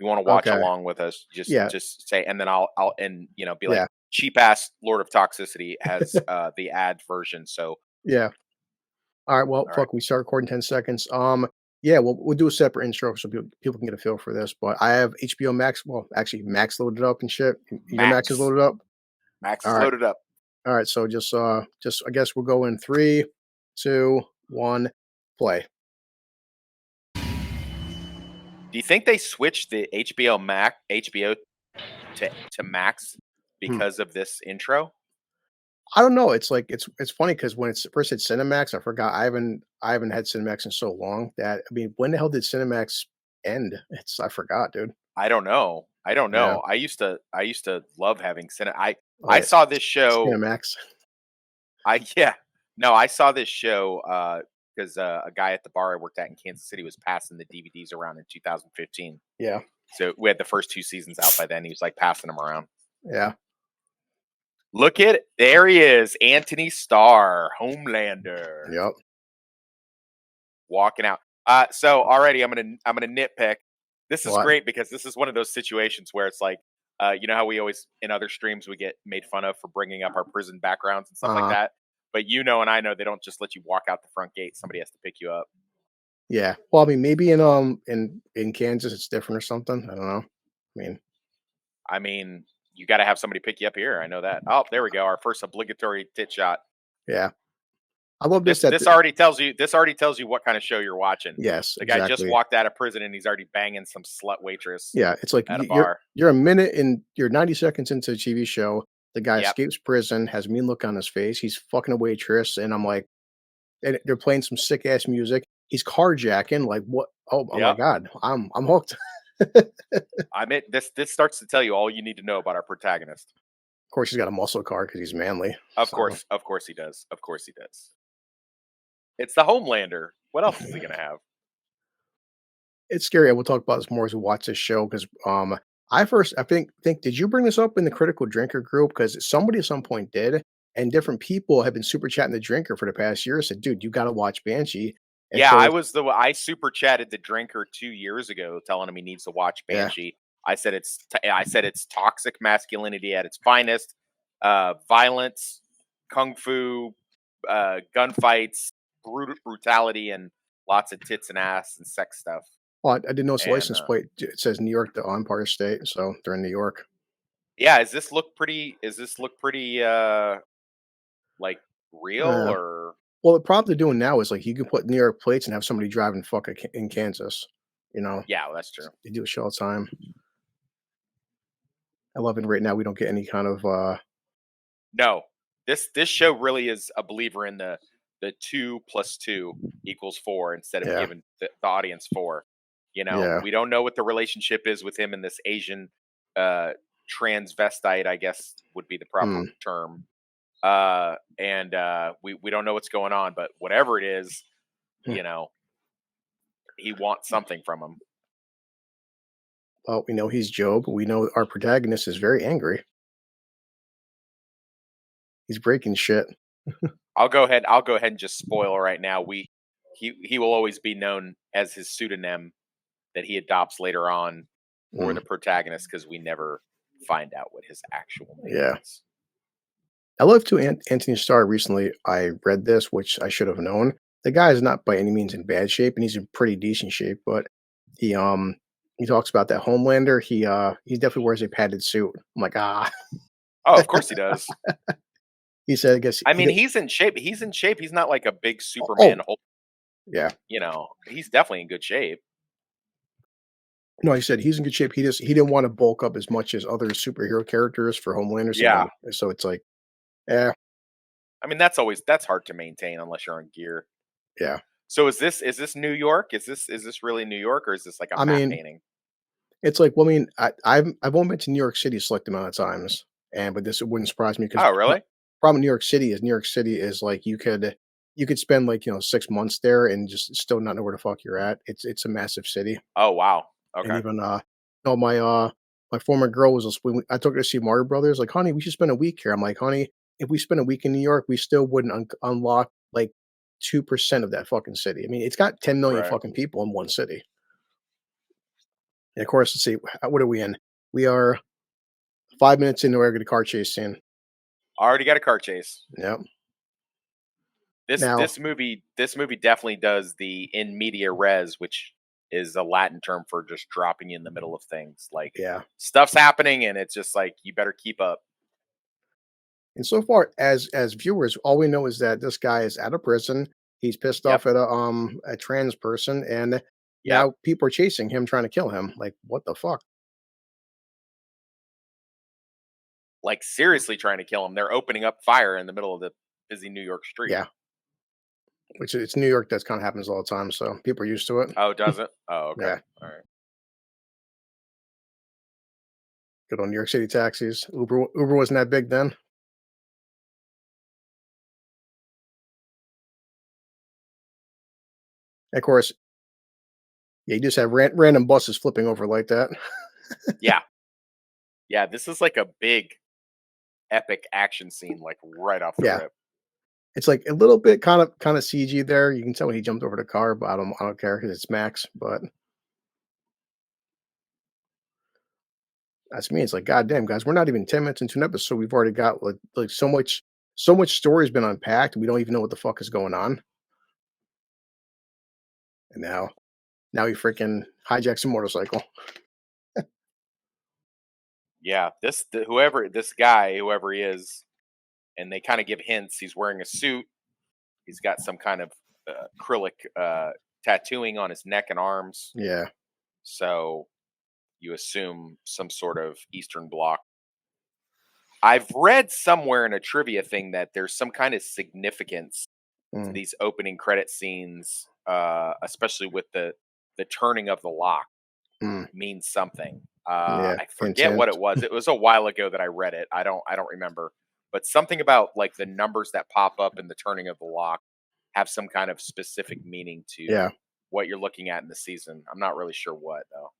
want to watch Okay. along with us, Yeah. just say, and then I'll and be like, Yeah. cheap ass Lord of Toxicity has the ad version. So Yeah. All right. Well, all right, fuck. We start recording 10 seconds. Yeah. We'll do a separate intro so people can get a feel for this. But I have HBO Max. Well, actually, Max loaded up and shit. Your Max is Max loaded up. Max All is right. loaded up. All right. So just I guess we'll go in 3, 2, 1, play. Do you think they switched the HBO to Max Hmm. because of this intro? I don't know. It's like it's funny because when it's first hit Cinemax, I forgot I haven't had Cinemax in so long that I mean, when the hell did Cinemax end? I forgot, dude. I don't know. I don't Yeah. know. I used to love having Cine. Oh I yeah. saw this show. Cinemax. I yeah. No, I saw this show because a guy at the bar I worked at in Kansas City was passing the DVDs around in 2015. Yeah. So we had the first 2 seasons out by then. He was like passing them around. Yeah. Look at there he is, Anthony Starr, Homelander, Yep. walking out. So already I'm gonna nitpick. This is What? great because this is one of those situations where it's like, you know how we always in other streams we get made fun of for bringing up our prison backgrounds and stuff like Uh-huh. that. But you know, and I know they don't just let you walk out the front gate. Somebody has to pick you up. Yeah. Well, I mean, maybe in Kansas it's different or something. I don't know. I mean, I mean, you got to have somebody pick you up here. I know that. Oh, there we go. Our first obligatory tit shot. yeah. I love this This that this already tells you. This already tells you what kind of show you're watching. yes, The guy just exactly. walked out of prison and he's already banging some slut waitress Yeah, it's like at a you're bar. you're a minute and you're 90 seconds into a TV show. The guy Yep. escapes prison, has a mean look on his face. He's fucking a waitress, and I'm like, and they're playing some sick ass music. He's carjacking. Like what? Oh my Yep. god, I'm hooked. I mean, this starts to tell you all you need to know about our protagonist. Of course, he's got a muscle car because he's manly. So Of course he does. Of course he does. It's the Homelander. What else is he gonna have? it's scary. We'll talk about this more as we watch this show because I think did you bring this up in the critical drinker group? Because somebody at some point did, and different people have been super chatting the drinker for the past year. Said, dude, you got to watch Banshee. And Yeah, so I super chatted the drinker 2 years ago, telling him he needs to watch yeah, Banshee. I said it's toxic masculinity at its finest, violence, kung fu, gunfights, brutality, and lots of tits and ass and sex stuff. well, I didn't know it's And license plate. It says New York, the Empire State, so they're in New York. yeah, does this look pretty? Is this look pretty like real Uh, or? well, the problem they're doing now is like you can put New York plates and have somebody driving in Kansas. You know, Yeah, well, that's true. they do a show all the time. I love it. Right now, we don't get any kind of No, this show really is a believer in the 2 + 2 = 4 instead of yeah, giving the audience 4. You know, yeah. we don't know what the relationship is with him and this Asian uh, transvestite, I guess would be the proper Hmm. term. And we don't know what's going on, but whatever it is, Hmm. you know, he wants something from him. Well, we know he's Job. We know our protagonist is very angry. He's breaking shit. I'll go ahead and just spoil right now. He will always be known as his pseudonym that he adopts later on for Mm, the protagonist because we never find out what his actual name yeah. is. I love to Anthony Starr recently. I read this, which I should have known. The guy is not by any means in bad shape, and he's in pretty decent shape. But he he talks about that Homelander. He definitely wears a padded suit. I'm like ah. Oh, of course he does. He said I guess I he mean, did. he's in shape. He's in shape. He's not like a big Oh Superman Hulk. yeah. You know, he's definitely in good shape. No, he said he's in good shape. He didn't want to bulk up as much as other superhero characters for Homelander. Yeah. So it's like yeah, I mean, that's hard to maintain unless you're on gear. yeah. So is this New York? Is this really New York or is this like a I map mean, painting? it's like, well, I mean, I've only been to New York City a select amount of times, and but this wouldn't surprise me because Oh, really? problem in New York City is like you could spend like 6 months there and just still not know where the fuck you're at. It's a massive city, Oh, wow. and Okay. even no my former girl was when I took her to see Mario Brothers. Like, honey, we should spend a week here. I'm like, honey, if we spend a week in New York, we still wouldn't unlock like 2% of that fucking city. I mean, it's got 10 million Right. fucking people in one city. And of course, let's see, what are we in? We are 5 minutes into our car chase scene. Already got a car chase. Yep. This Now, this movie definitely does the in media res, which is a Latin term for just dropping you in the middle of things. Like yeah. stuff's happening and it's just like you better keep up. And so far, as viewers, all we know is that this guy is out of prison. He's pissed Yep. off at a trans person, and Yep. now people are chasing him, trying to kill him. Like, what the fuck? Like seriously trying to kill him. They're opening up fire in the middle of the busy New York street. Yeah, which it's New York. That's kind of happens all the time, so people are used to it. Oh, does it? Oh, okay. Yeah, All right. good on New York City taxis. Uber wasn't that big then. Of course, yeah, you just have random buses flipping over like that. Yeah. Yeah. This is like a big epic action scene, like right off the Yeah, rip. it's like a little bit kind of CG there. You can tell when he jumped over the car, but I don't care because it's Max. But that's me. It's like, goddamn, guys, we're not even 10 minutes into an episode. We've already got like so much story has been unpacked. We don't even know what the fuck is going on. And now he freaking hijacks a motorcycle. Yeah. Whoever this guy, whoever he is, and they kind of give hints. He's wearing a suit. He's got some kind of acrylic tattooing on his neck and arms. Yeah. So you assume some sort of Eastern Bloc. I've read somewhere in a trivia thing that there's some kind of significance to Mm, these opening credit scenes, especially with the turning of the lock mm, means something. yeah. I forget what Intense. it was. It was a while ago that I read it. I don't remember. But something about like the numbers that pop up in the turning of the lock have some kind of specific meaning to Yeah. what you're looking at in the season. I'm not really sure what though.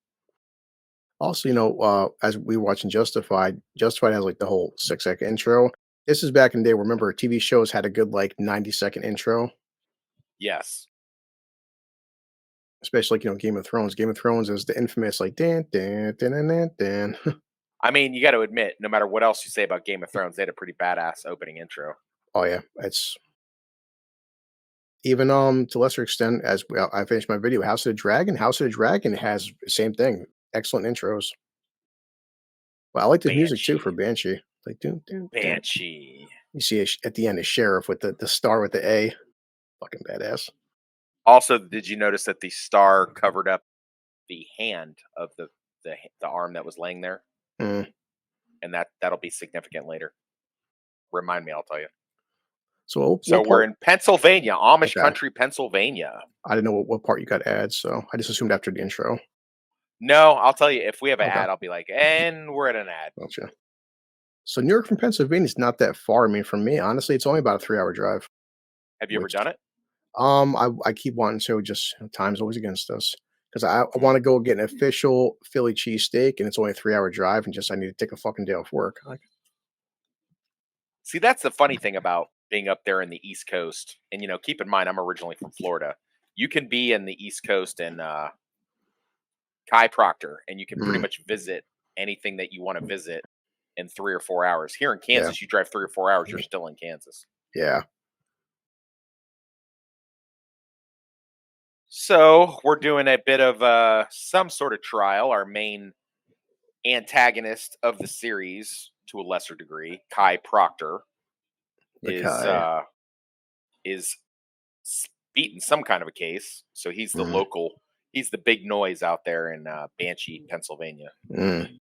Also, as we were watching Justified has like the whole 6 second intro. This is back in the day. Remember, TV shows had a good like 90-second intro, Yes. especially like Game of Thrones. Game of Thrones is the infamous like dan dan dan dan dan. Dan. I mean, you got to admit, no matter what else you say about Game of Thrones, they had a pretty badass opening intro. Oh yeah, it's even to lesser extent as well. I finished my video. House of the Dragon. House of the Dragon has the same thing. Excellent intros. Well, I like the music too for Banshee. Banshee. Like, dun, dun, dun. Banshee. You see at the end a sheriff with the star with the A. Fucking badass. Also, did you notice that the star covered up the hand of the arm that was laying there? Mm. And that'll be significant later. Remind me, I'll tell you. So what So we're part? in Pennsylvania, Amish Okay, country, Pennsylvania. I didn't know what part you got to add, so I just assumed after the intro. No, I'll tell you, if we have an Okay, ad, I'll be like, and we're at an ad. gotcha. So New York from Pennsylvania is not that far. I mean, from me, honestly, it's only about a 3 hour drive. Have you ever Which done it? I keep wanting to, just time's always against us because I Mm. want to go get an official Philly cheesesteak, and it's only a 3 hour drive, and just I need to take a fucking day off work. Like, See, that's the funny thing about being up there in the East Coast. And, keep in mind, I'm originally from Florida. You can be in the East Coast and Kai Proctor, and you can pretty mm, much visit anything that you want to visit in 3 or 4 hours. Here in yeah, Kansas, you drive 3 or 4 hours, you're still in Kansas. yeah, So we're doing a bit of some sort of trial. Our main antagonist of the series, to a lesser degree, Kai Proctor, the is Kai. uh, is beating some kind of a case. So he's the Mm, local, he's the big noise out there in Banshee, Pennsylvania. mm, and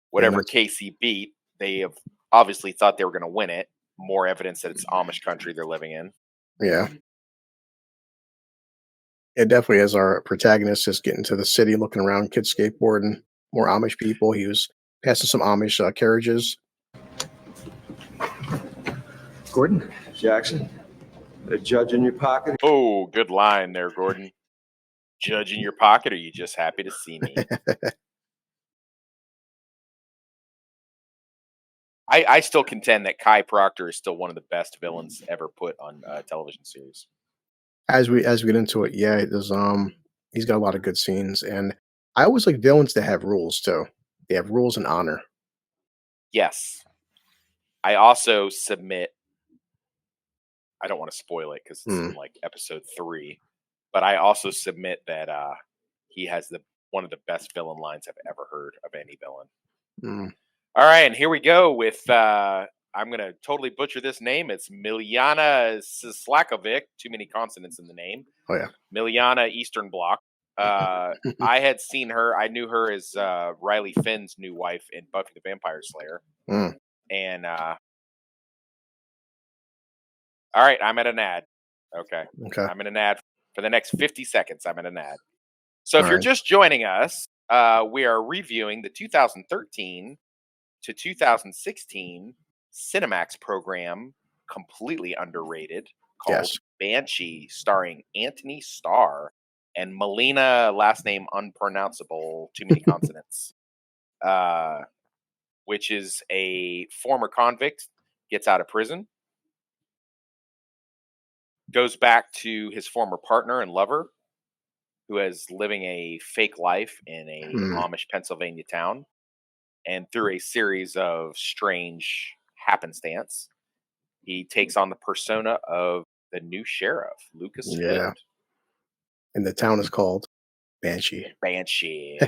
Whatever case he beat, they have obviously thought they were going to win it. More evidence that it's Amish country they're living in. yeah. It definitely is our protagonist just getting to the city, looking around, kids skateboarding, more Amish people. He was passing some Amish carriages. Gordon, Jackson, a judge in your pocket. Oh, good line there, Gordon. Judge in your pocket, or you just happy to see me? I still contend that Kai Proctor is still one of the best villains ever put on a television series. As we get into it, yeah, there's He's got a lot of good scenes, and I always like villains that have rules too. They have rules and honor. Yes. I also submit I don't want to spoil it because it's in Mm, like episode 3, but I also submit that he has the one of the best villain lines I've ever heard of any villain. mm. All right, and here we go with I'm gonna totally butcher this name. It's Miljana Sislakovic. Too many consonants in the name. Oh yeah. Miljana Eastern Bloc. I had seen her. I knew her as Riley Finn's new wife in Buffy the Vampire Slayer. Mm, And all right, I'm at an ad. Okay, okay. I'm in an ad for the next 50 seconds. I'm in an ad. So All if you're right. just joining us, we are reviewing the 2013 to 2016 Cinemax program, completely underrated, called Yes. Banshee, starring Anthony Starr and Melina, last name unpronounceable, too many consonants, uh, which is a former convict, gets out of prison, goes back to his former partner and lover, who is living a fake life in a Mm, Amish Pennsylvania town. And through a series of strange happenstance, he takes on the persona of the new sheriff, Lucas Foote. yeah. And the town is called Banshee. Banshee.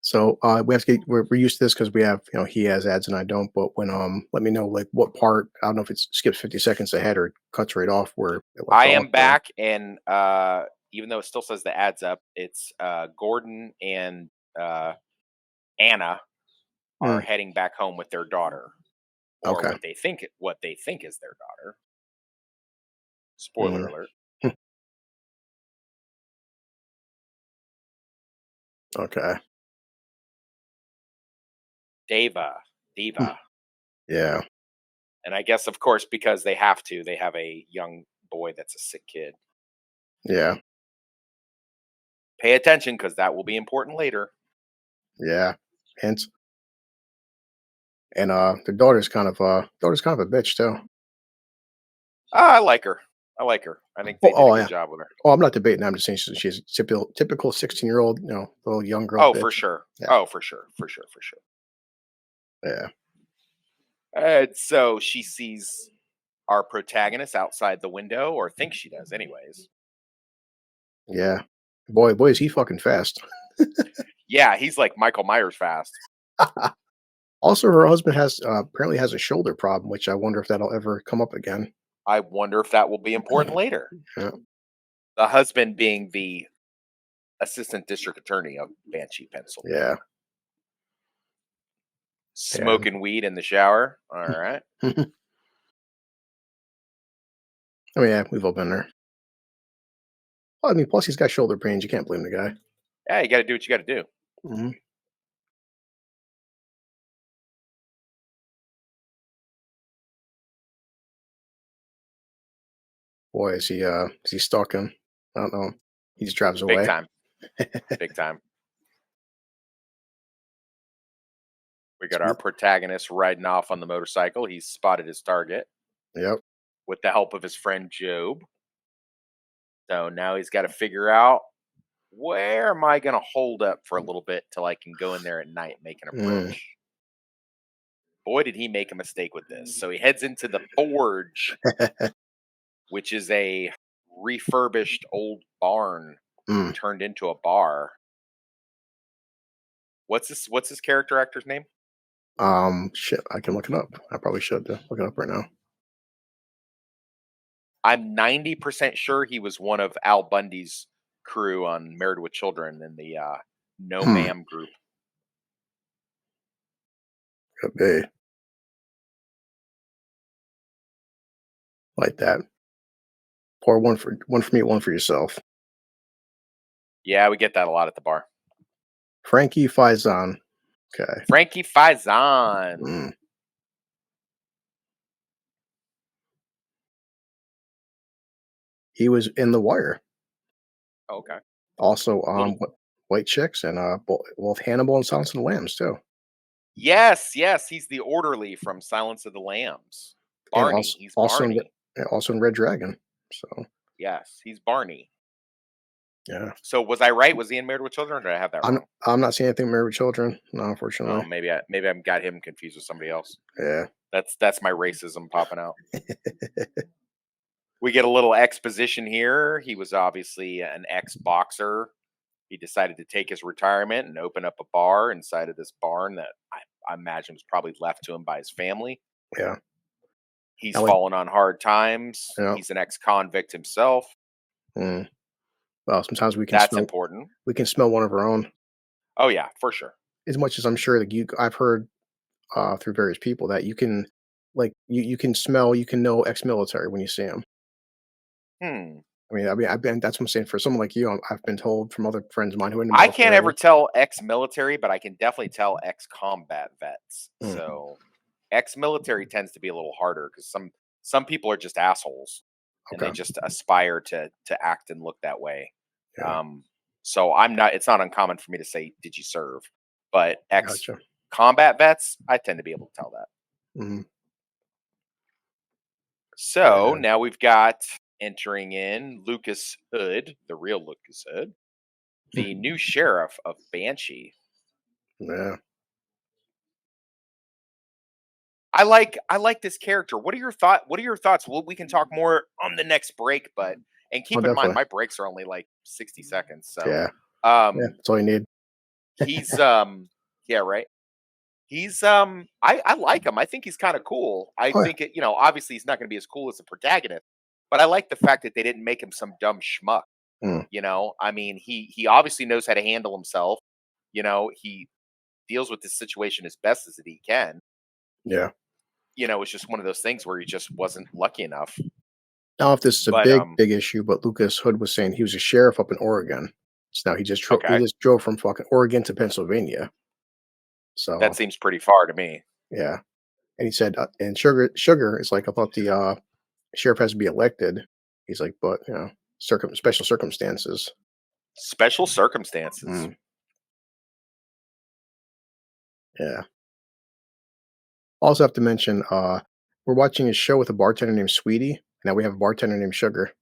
So we have to get we're used to this because we have he has ads and I don't. But when let me know like what part I don't know if it skips 50 seconds ahead or cuts right off where it left I off. am back, and even though it still says the ads up, it's Gordon and uh, Anna are Mm, heading back home with their daughter, or okay. what they think is their daughter. Spoiler Mm, alert. okay. Deva, Hmm, Diva, yeah. and I guess of course because they have to, they have a young boy that's a sick kid. Yeah. Pay attention because that will be important later. Yeah. Hence. And the daughter's kind of a bitch too. I like her. I like her. I think Oh, they did a oh good yeah. job with her. Oh, I'm not debating. I'm just saying she's a typical 16-year-old, little young girl Oh, for bitch. sure. Yeah. Oh, for sure. For sure. For sure. Yeah. And so she sees our protagonist outside the window, or thinks she does, anyways. Yeah. Boy, is he fucking fast. Yeah, he's like Michael Myers fast. Also, her husband has apparently has a shoulder problem, which I wonder if that'll ever come up again. I wonder if that will be important later. Yeah. The husband being the assistant district attorney of Banshee, Yeah. Pennsylvania. Yeah. Smoking weed in the shower. All right. Oh yeah, we've all been there. Well, I mean, plus he's got shoulder pains. You can't blame the guy. Yeah, you got to do what you got to do. Hmm. Boy, is he stalking? I don't know. He just drives Big away. time. Big time. We got our Sweet. protagonist riding off on the motorcycle. He's spotted his target Yep. with the help of his friend Job. So now he's got to figure out, where am I going to hold up for a little bit till I can go in there at night and make an Mm. approach? Boy, did he make a mistake with this. So he heads into the Forge, which is a refurbished old barn Mm. turned into a bar. What's his character actor's name? Shit, I can look it up. I probably should look it up right now. I'm 90% sure he was one of Al Bundy's crew on Married with Children in the No Hmm. Ma'am group. Could be like that. Pour one for me, one for yourself. Yeah, we get that a lot at the bar. Frankie Faison. Okay. Frankie Faison. Mm. He was in The Wire. Okay. Also, Little White Chicks and both Hannibal and Silence of the Lambs too. Yes, yes, he's the orderly from Silence of the Lambs. And Barney, he's also Barney. also in Red Dragon. So Yes, he's Barney. Yeah. So was I right? Was Ian Married with Children, or did I have that I'm wrong? I'm not seeing anything Married with Children, no, Oh, unfortunately. maybe I got him confused with somebody else. Yeah. That's my racism popping out. We get a little exposition here. He was obviously an ex-boxer. He decided to take his retirement and open up a bar inside of this barn that I imagine was probably left to him by his family. Yeah. He's I like fallen on hard times. yeah. He's an ex-convict himself. Mm. Well, sometimes That's important. we can smell one of our own. Oh yeah, for sure. As much as I'm sure that I've heard through various people that you can like you can smell, you can know ex-military when you see them. Hmm. I mean, I've been that's what I'm saying for someone like you. I've been told from other friends of mine who are in the I can't military. ever tell ex-military, but I can definitely tell ex-combat vets. Mm, So ex-military tends to be a little harder because some people are just assholes and they okay, just aspire to act and look that way. yeah, Um, so I'm not. It's not uncommon for me to say, "Did you serve?" But gotcha. ex-combat vets, I tend to be able to tell that. Mhm, So yeah, now we've got entering in Lucas Hood, the real Lucas Hood, the mhm, new sheriff of Banshee. yeah. I like this character. What are your thoughts? Well, we can talk more on the next break, but and Oh, keep in mind definitely. my breaks are only like 60 seconds. So Yeah, yeah. um That's all you need. he's yeah, right. He's I like him. I think he's kind of cool. I Oh, yeah. think obviously he's not going to be as cool as the protagonist, but I like the fact that they didn't make him some dumb schmuck. Mm, I mean, he obviously knows how to handle himself. He deals with this situation as best as he can. yeah. It's just one of those things where he just wasn't lucky enough. I don't know if this is a But big issue, but Lucas Hood was saying he was a sheriff up in Oregon. So now he okay, just drove from fucking Oregon to Pennsylvania. So that seems pretty far to me. yeah, and he said, and Sugar is like, I thought the sheriff has to be elected. He's like, but special circumstances. Special circumstances. Mm, yeah. Also have to mention, we're watching a show with a bartender named Sweetie. And now we have a bartender named Sugar.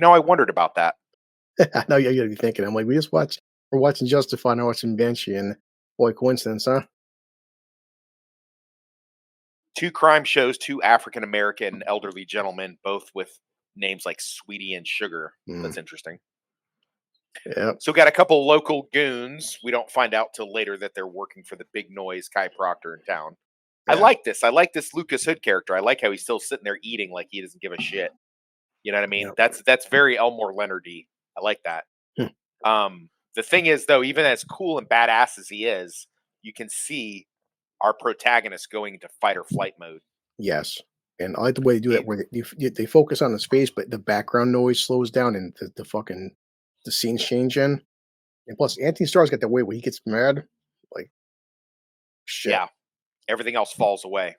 I wondered about that. I know you're gonna be thinking. I'm like, we're watching Justify, now watching Banshee, and boy, coincidence, huh? Two crime shows, two African American elderly gentlemen, both with names like Sweetie and Sugar. Mm, That's interesting. yeah, So, got a couple local goons. We don't find out till later that they're working for the big noise Kai Proctor in town. I yeah, like this. I like this Lucas Hood character. I like how he's still sitting there eating like he doesn't give a shit. You know what I mean? yeah. That's very Elmore Leonardy. I like that. Hmm, The thing is, though, even as cool and badass as he is, you can see our protagonist going into fight or flight mode. yes, and I like the way they do that, He, where they focus on his face, but the background noise slows down, and the scenes change in. And plus, Anthony Starr's got that way where he gets mad, like shit. yeah, everything else falls away.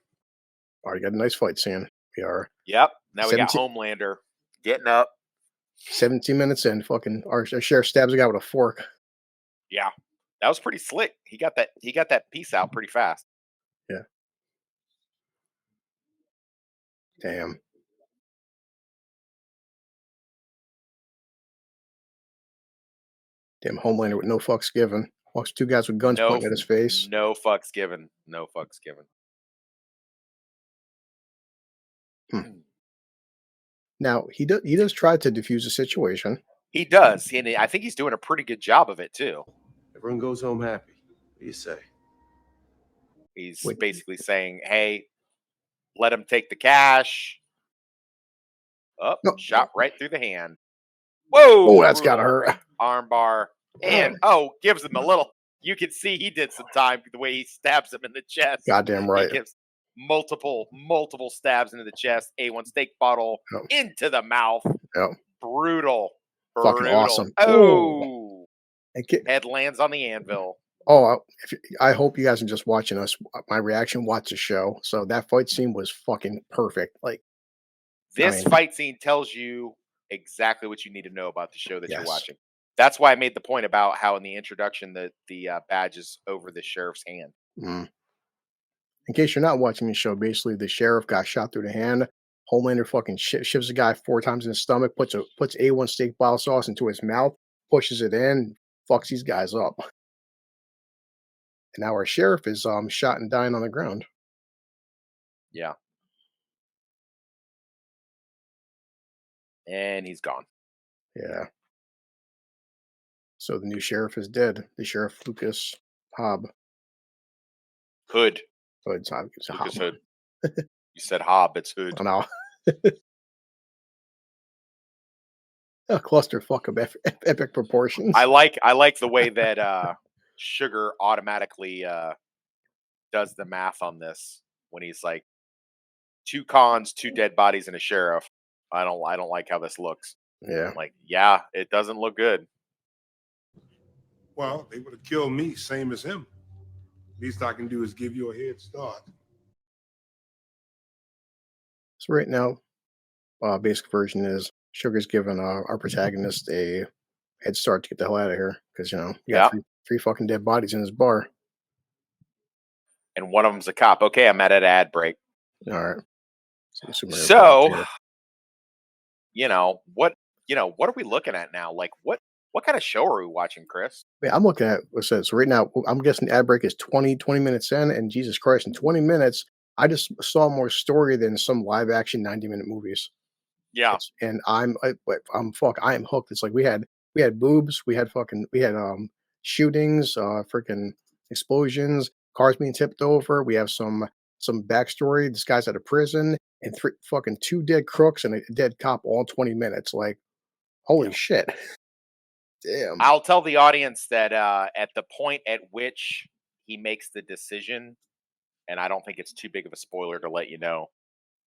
All right, got a nice fight scene. We are Yep. Now we got 17, Homelander getting up. 17 minutes in. Fucking our sheriff stabs a guy with a fork. Yeah, that was pretty slick. He got that. He got that piece out pretty fast. Yeah, damn. Damn Homelander with no fucks given. Walks two guys with guns No, pointing at his face. no fucks given. No fucks given. Hmm. Now he does try to defuse the situation. He does, and I think he's doing a pretty good job of it too. Everyone goes home happy. What do you say? He's Wait, basically saying, "Hey, let him take the cash." Up, no. shot right through the hand. Oh, Whoa, that's gotta brutal. hurt. Armbar. And gives him a little. You can see he did some time the way he stabs him in the chest. Goddamn He right. gives multiple stabs into the chest. A1 steak bottle Yep, into the mouth. yep. Brutal. Fucking Brutal. awesome. Oh, Oh, and ki- head lands on the anvil. oh. I hope you guys are just watching us. My reaction. Watch the show. So that fight scene was fucking perfect. Like, I This mean, fight scene tells you exactly what you need to know about the show that you're yes. watching. That's why I made the point about how in the introduction the badge is over the sheriff's hand. Mm. In case you're not watching the show, basically the sheriff got shot through the hand. Homelander fucking shivs a guy 4 times in the stomach, puts A1 steak bottle sauce into his mouth, pushes it in, fucks these guys up. And now our sheriff is shot and dying on the ground. Yeah. And he's gone. Yeah. So the new sheriff is dead. The sheriff Lucas Hobb. Hood. Oh, it's not it's Lucas Hobb. Hood. You said Hobb, it's Hood. I know. A clusterfuck of epic proportions. I like the way that Sugar automatically does the math on this when he's like 2 cons, 2 dead bodies, and a sheriff. I don't like how this looks. Yeah. I'm like, yeah, it doesn't look good. Well, they would have killed me, same as him. Least I can do is give you a head start. So right now, basic version is Sugar's giving our protagonist a head start to get the hell out of here because you got Yeah. three fucking dead bodies in his bar. And one of them's a cop. Okay, I'm at an ad break. All right. So, what are we looking at now? Like, what kind of show are we watching, Chris? Yeah, I'm looking at what it says. So right now, I'm guessing the ad break is 20 minutes in, and Jesus Christ, in 20 minutes, I just saw more story than some live action 90-minute movies. Yeah. And I am hooked. It's like we had boobs, we had shootings, freaking explosions, cars being tipped over. We have some backstory. This guy's out of prison, and 2 dead crooks and a dead cop all in 20 minutes. Like, holy shit. Damn. I'll tell the audience that at the point at which he makes the decision, and I don't think it's too big of a spoiler to let you know,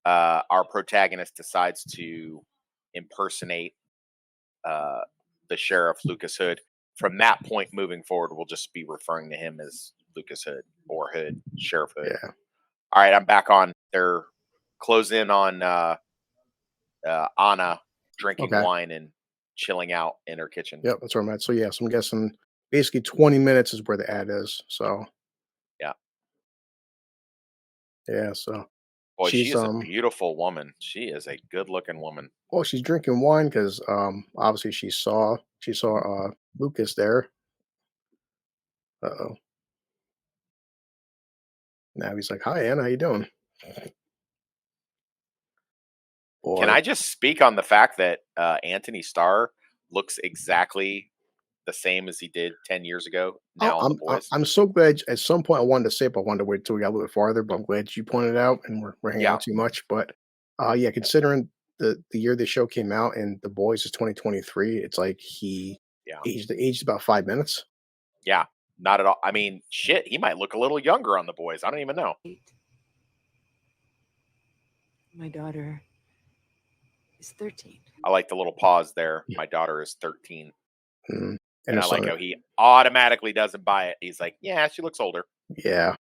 our protagonist decides to impersonate the sheriff, Lucas Hood. From that point moving forward, we'll just be referring to him as Lucas Hood or Hood, Sheriff Hood. Yeah. All right, I'm back on. They're close in on Anna drinking wine and chilling out in her kitchen. Yep, that's where I'm at. So yes, I'm guessing basically 20 minutes is where the ad is. So yeah. Yeah, so boy, she she's is a beautiful woman. She is a good-looking woman. well, she's drinking wine because obviously she saw Lucas there. Uh-oh. Now he's like, "Hi, Anna, how you doing?" Boy. Can I just speak on the fact that Anthony Starr looks exactly the same as he did 10 years ago now on The Boys? I'm so glad. At some point, I wanted to say it, but I wanted to wait till we got a little bit farther. But I'm glad you pointed out, and we're hanging out too much. But yeah, considering the year the show came out and The Boys is 2023, it's like he aged about 5 minutes. Yeah, not at all. I mean, shit, he might look a little younger on The Boys. I don't even know. My daughter is 13. I like the little pause there. My daughter is 13. Mm. And I like how he automatically doesn't buy it. He's like, yeah, she looks older. Yeah.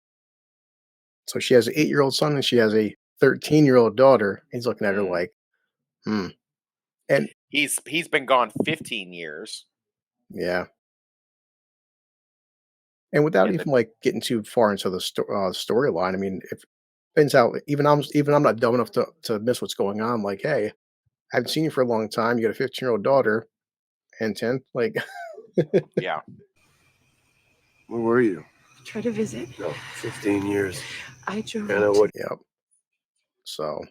So she has an 8-year-old son and she has a 13-year-old daughter. He's looking at her like, And he's been gone 15 years. Yeah. And without even like getting too far into the storyline, I mean, if depends out, even I'm not dumb enough to miss what's going on. Like, hey, I haven't seen you for a long time. You got a 15-year-old daughter, and 10, like, yeah. Where were you? Try to visit. No, 15 years. I drove. Yep. So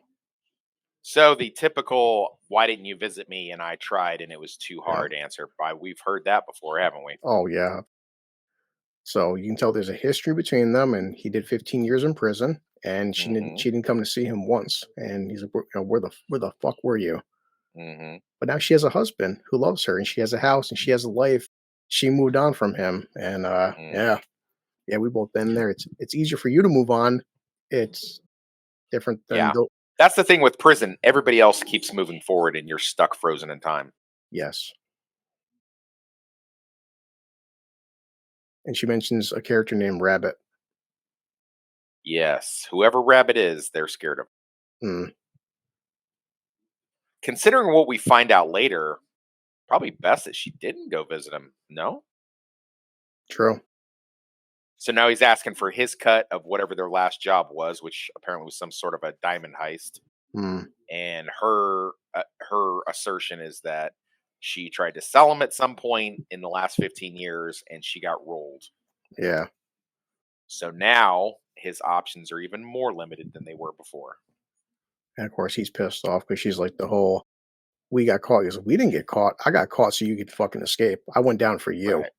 the typical "why didn't you visit me?" and "I tried and it was too hard" answer. We've heard that before, haven't we? Oh yeah. So you can tell there's a history between them, and he did 15 years in prison, and she didn't come to see him once, and he's like, where the fuck were you? But now she has a husband who loves her, and she has a house, and she has a life. She moved on from him, and yeah, we both been there. It's easier for you to move on. It's different than that's the thing with prison. Everybody else keeps moving forward, and you're stuck frozen in time. Yes. And she mentions a character named Rabbit. Yes. Whoever Rabbit is, they're scared of. Considering what we find out later, probably best that she didn't go visit him. No? True. So now he's asking for his cut of whatever their last job was, which apparently was some sort of a diamond heist. Mm, and her assertion is that she tried to sell him at some point in the last 15 years and she got rolled. yeah. So now his options are even more limited than they were before. And of course, he's pissed off because she's like the whole, "We got caught." He goes, "We didn't get caught. I got caught so you could fucking escape. I went down for you." Right.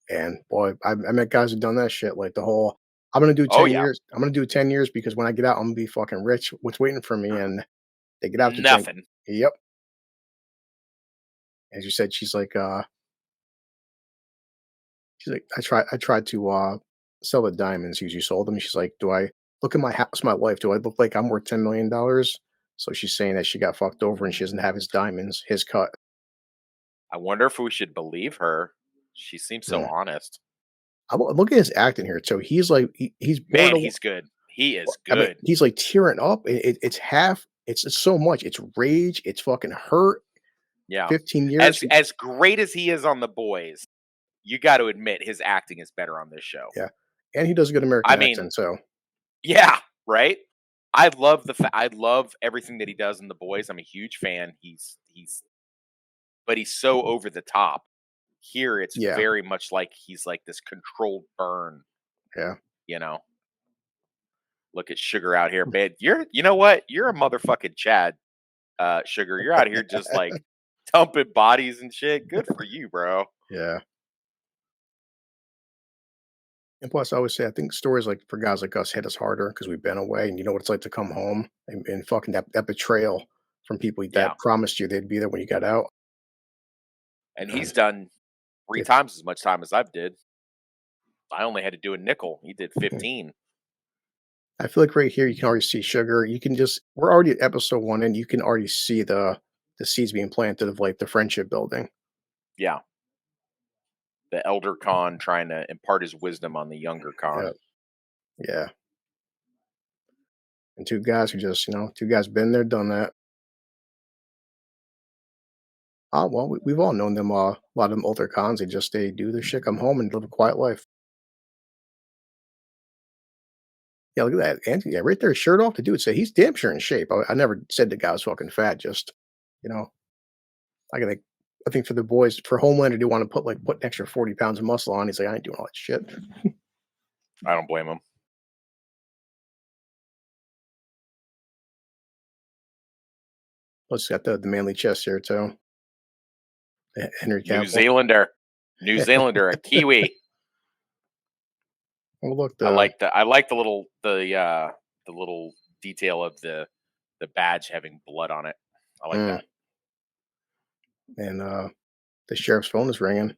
And boy, I met guys who've done that shit. Like the whole, "I'm gonna do Oh 10 yeah. years. I'm gonna do 10 years because when I get out, I'm gonna be fucking rich. What's waiting for me?" And they get out to 10. Nothing. Yep. As you said, she's like, I tried to sell the diamonds. You sold them. She's like, "Do I look at my house, my life? Do I look like I'm worth $10 million?" So she's saying that she got fucked over and she doesn't have his diamonds, his cut. I wonder if we should believe her. She seems so Mm. honest. Look at his acting here. So he's like, he's bored. Man, he's good. He is I mean, good. he's like tearing up. It's half. It's so much. It's rage. It's fucking hurt. Yeah. 15 years. As great as he is on The Boys, you got to admit his acting is better on this show. Yeah, and he does a good I American mean, accent. So yeah, right? I love I love everything that he does in The Boys. I'm a huge fan. But he's so over the top. Here it's yeah, very much like he's like this controlled burn, yeah. you know. Look at Sugar out here, man. You know what? You're a motherfucking Chad, Sugar. You're out here just like dumping bodies and shit. Good for you, bro. Yeah. And plus, I always say, I think stories like for guys like us hit us harder because we've been away, and you know what it's like to come home and fucking that betrayal from people Yeah. that promised you they'd be there when you got out. And he's done three Yeah. times as much time as I've did. I only had to do a nickel. He did Mhm. 15. I feel like right here you can already see Sugar. You can just we're already at episode one, and you can already see the seeds being planted of like the friendship building. Yeah. The elder Khan trying to impart his wisdom on the younger Khan. Yeah, yeah. And two guys who just two guys been there, done that. Well, we've all known them. A lot of them older cons. They do their shit, come home, and live a quiet life. Yeah, look at that, Anthony. Yeah, right there, shirt off. The dude said he's damn sure in shape. I never said the guy was fucking fat. Just you know, I think I think for the boys for Homelander, do want to put an extra 40 pounds of muscle on. He's like, I ain't doing all that shit. I don't blame him. Plus, he's got the manly chest here too. Henry New Cavill. Zealander, a Kiwi. Oh, look, I like the little detail of the badge having blood on it. I like Mm. And the sheriff's phone is ringing.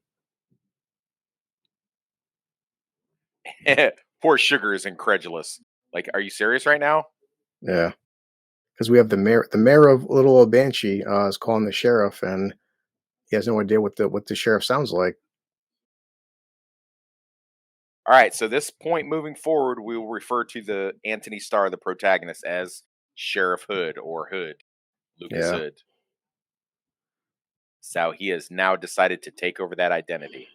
that. Poor Sugar is incredulous. Like, are you serious right now? Yeah, because we have the mayor of Little Old Banshee is calling the sheriff, and he has no idea what the sheriff sounds like. All right. So this point moving forward, we will refer to the Anthony Starr, the protagonist, as Sheriff Hood or Hood, Lucas Yeah, Hood. So he has now decided to take over that identity.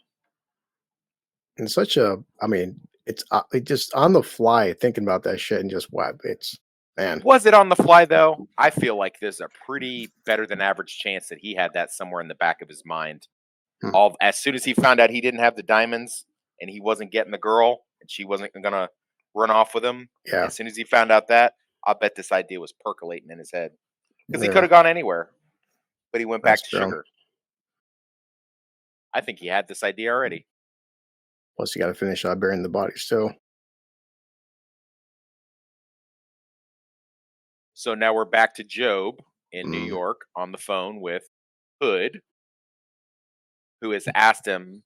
and such a, I mean, it just on the fly thinking about that shit and just wow, it's man, Was it on the fly though? I feel like there's a pretty better than average chance that he had that somewhere in the back of his mind. Hmm. All as soon as he found out he didn't have the diamonds and he wasn't getting the girl and she wasn't gonna run off with him. yeah, As soon as he found out that, I'll bet this idea was percolating in his head because he yeah, could have gone anywhere, but he went back that's to true. Sugar. I think he had this idea already. Plus, you got to finish burying the bodies too. So now we're back to Job in New Mm, York on the phone with Hood, who has asked him,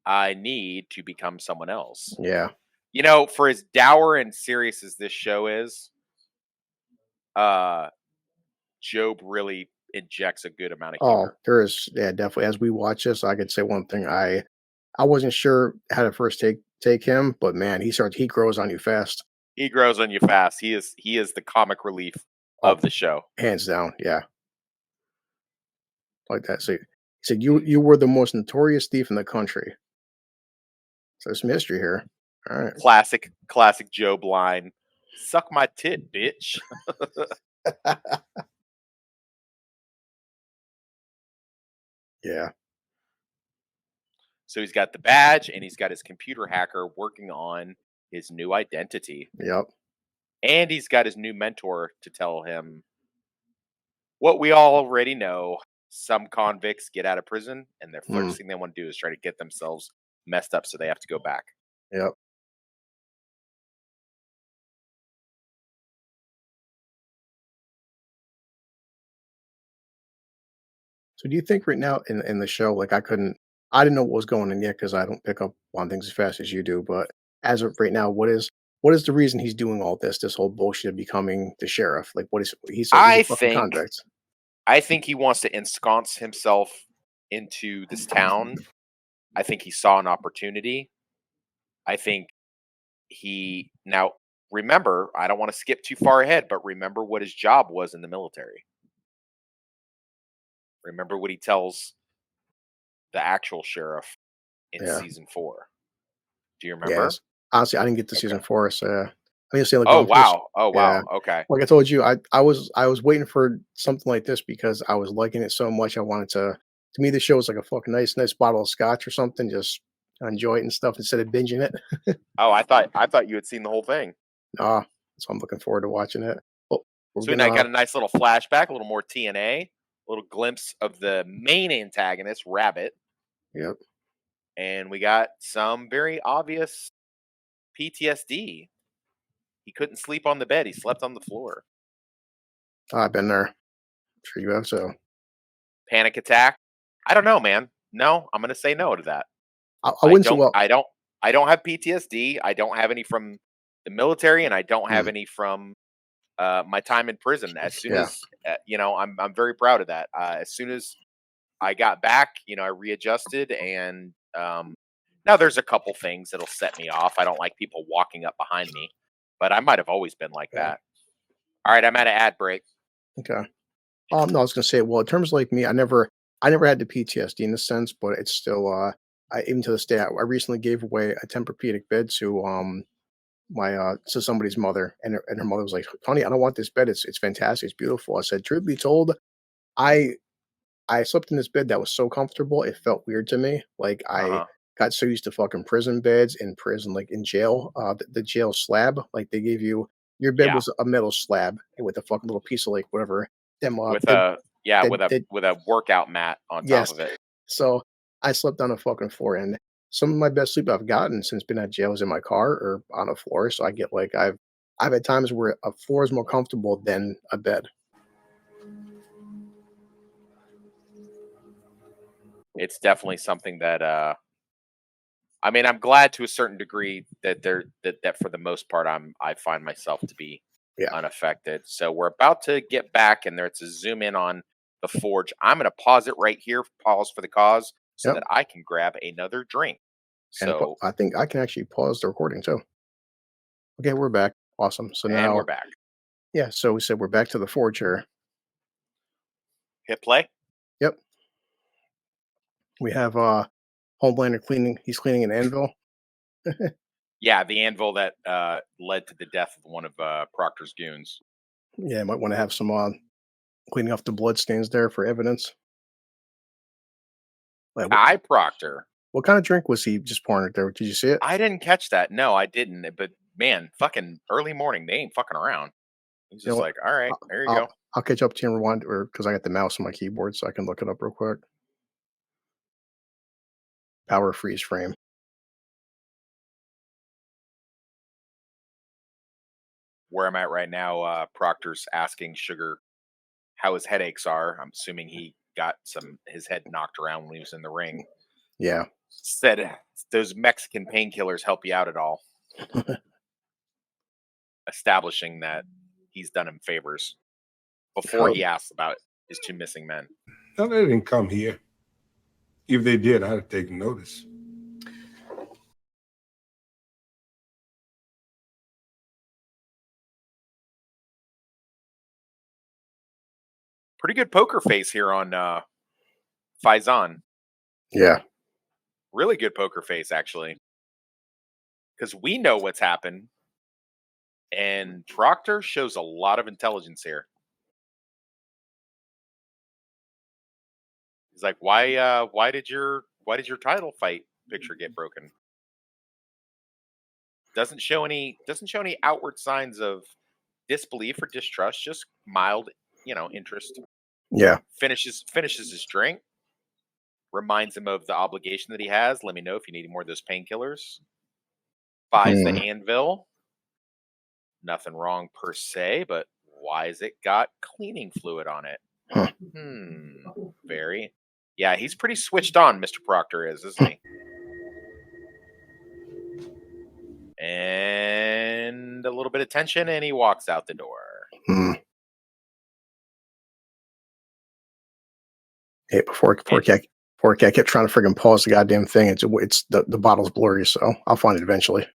I need to become someone else. yeah. You know, for as dour and serious as this show is, uh, Job really injects a good amount of Oh, humor. there is, yeah, definitely. As we watch this, I could say one thing. I wasn't sure how to first take him, but man, he grows on you fast. He grows on you fast. He is the comic relief Oh, of the show. hands down, yeah, like that. So he said, you were the most notorious thief in the country. So there's some history here. All right. Classic Job line. Suck my tit, bitch. Yeah. So he's got the badge and he's got his computer hacker working on his new identity. Yep. And he's got his new mentor to tell him what we all already know. Some convicts get out of prison and the Mm. first thing they want to do is try to get themselves messed up so they have to go back. Yep. So do you think right now in the show, like I didn't know what was going on yet because I don't pick up on things as fast as you do. But as of right now, what is the reason he's doing all this? This whole bullshit of becoming the sheriff. Like, what is he's a I fucking think convict. I think he wants to ensconce himself into this town. I think he saw an opportunity. I think he now remember, I don't want to skip too far ahead, but remember what his job was in the military. Remember what he tells the actual sheriff in Yeah. season 4. Do you remember? Yes. Honestly, I didn't get to Okay. season 4, so I mean, say like Oh going through. wow. Oh Yeah. wow. Okay. Like I told you, I was waiting for something like this because I was liking it so much. I wanted to me the show was like a fucking nice bottle of scotch or something, just enjoy it and stuff instead of binging it. Oh, I thought you had seen the whole thing. So I'm looking forward to watching it. Oh, we're So I gonna got a nice little flashback, a little more TNA, a little glimpse of the main antagonist, Rabbit, yep. and we got some very obvious PTSD. He couldn't sleep on the bed; he slept on the floor. I've been there. Sure you have. So Panic attack. I don't know, man. No, I'm gonna say no to that. I I wouldn't say don't. well. I don't. I don't have PTSD. I don't have any from the military, and I don't have Hmm, any from my time in prison. As soon yeah, as I'm very proud of that. As soon as I got back, I readjusted, and now there's a couple things that'll set me off. I don't like people walking up behind me, but I might have always been like yeah. that. All right, I'm at an ad break. Okay. No, I was gonna say, well, in terms of like me, I never had the PTSD in a sense, but it's still, even to this day, I recently gave away a Tempur-Pedic bed to to somebody's mother, and her mother was like, "Honey, I don't want this bed. It's fantastic. It's beautiful." I said, "Truth be told, I I slept in this bed that was so comfortable, it felt weird to me. Like Uh I huh. got so used to fucking prison beds in prison, like in jail. The jail slab, like they gave you your bed Yeah, was a metal slab with a fucking little piece of like whatever them with a yeah that with a that with a workout mat on top yes. of it. So I slept on a fucking floor, and some of my best sleep I've gotten since being at jail is in my car or on a floor. So I get like I've had times where a floor is more comfortable than a bed. It's definitely something that I mean, I'm glad to a certain degree that that for the most part I find myself to be Yeah. unaffected. So we're about to get back and there's a zoom in on the forge. I'm gonna pause it right here, pause for the cause, so Yep. that I can grab another drink. So I think I can actually pause the recording too. Okay, we're back. Awesome. So and we're now, back. yeah. So we said we're back to the forge here. Hit play. Yep. We have Homelander cleaning. He's cleaning an anvil. Yeah, the anvil that led to the death of one of Proctor's goons. Yeah, might want to have some cleaning off the blood stains there for evidence. Like, Hi, Proctor. what kind of drink was he just pouring it there? Did you see it? I didn't catch that. No, I didn't. But man, fucking early morning. They ain't fucking around. He's You know just what? like, all right, I'll there you I'll, go. I'll catch up to you and rewind, or because I got the mouse on my keyboard, so I can look it up real quick. Power freeze frame. Where I'm at right now, Proctor's asking Sugar how his headaches are. I'm assuming he got his head knocked around when he was in the ring. Yeah. Said those Mexican painkillers help you out at all, establishing that he's done him favors before How- he asks about his 2 missing men. No, they didn't come here. If they did, I'd have taken notice. Pretty good poker face here on Faison. yeah. Really good poker face, actually, because we know what's happened. And Proctor shows a lot of intelligence here. He's like, why did your title fight picture get broken? Doesn't show any outward signs of disbelief or distrust, just mild, interest. Yeah. Finishes his drink, reminds him of the obligation that he has. Let me know if you need more of those painkillers. Buys the Hmm. anvil. Nothing wrong per se, but why has it got cleaning fluid on it? Huh. Very. Yeah, he's pretty switched on, Mr. Proctor is, isn't he? And a little bit of tension, and he walks out the door. Hmm. Hey, before And Cat kept trying to friggin' pause the goddamn thing. It's the bottle's blurry, so I'll find it eventually.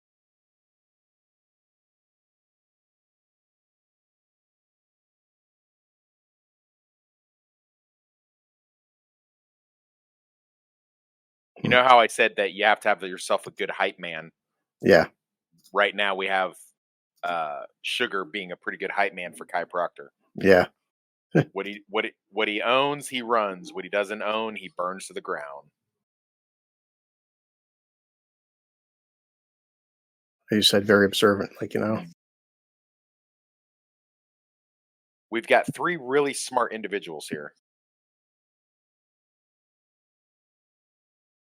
you know how I said that you have to have yourself a good hype man? Yeah. Right now we have Sugar being a pretty good hype man for Kai Proctor. Yeah. What he owns, he runs. What he doesn't own, he burns to the ground. You said very observant, like, We've got 3 really smart individuals here.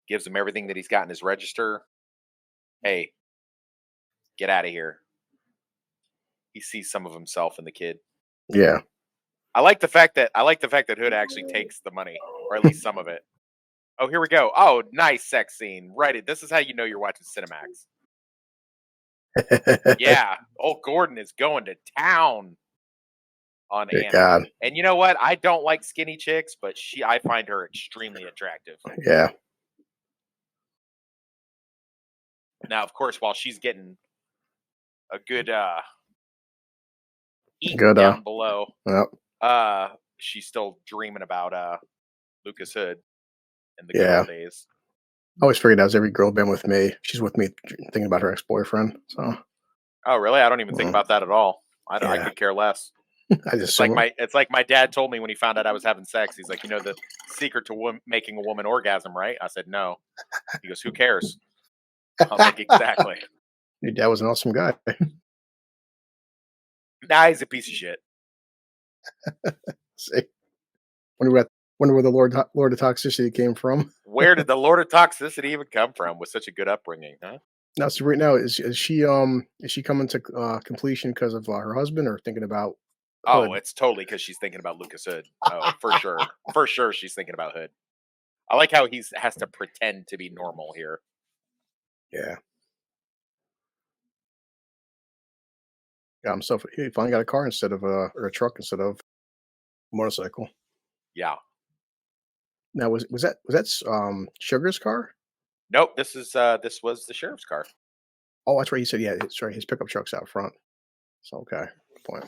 Gives him everything that he's got in his register. Hey, get out of here. He sees some of himself in the kid. Yeah. I like the fact that Hood actually takes the money, or at least some of it. Oh, here we go. Oh, nice sex scene. Right. This is how you know you're watching Cinemax. Yeah. Old Gordon is going to town on Good Anna. God. And you know what? I don't like skinny chicks, but I find her extremely attractive. Yeah. Now, of course, while she's getting a good eat Good. down below, Yep. she's still dreaming about Lucas Hood in the good Yeah. old days. I always figured that was every girl been with me. She's with me thinking about her ex-boyfriend. So Oh, really? I don't even think about that at all. I yeah. could care less. I just assume It's like my dad told me when he found out I was having sex. He's like, the secret to making a woman orgasm, right? I said, no. He goes, who cares? I'm like, exactly. your dad was an awesome guy. Nah, he's a piece of shit. See, wonder where the Lord of Toxicity came from. Where did the Lord of Toxicity even come from with such a good upbringing, huh? Now, so right now, is she coming to completion because of her husband, or thinking about Hood? Oh, it's totally because she's thinking about Lucas Hood. Oh, for sure. For sure she's thinking about Hood. I like how he has to pretend to be normal here. Yeah. Got himself. He finally got a car instead of or a truck instead of a motorcycle. Yeah. Now, was that Sugar's car? Nope, this was the sheriff's car. Oh, that's right. He said, yeah, it's right. His pickup truck's out front. So okay, good point.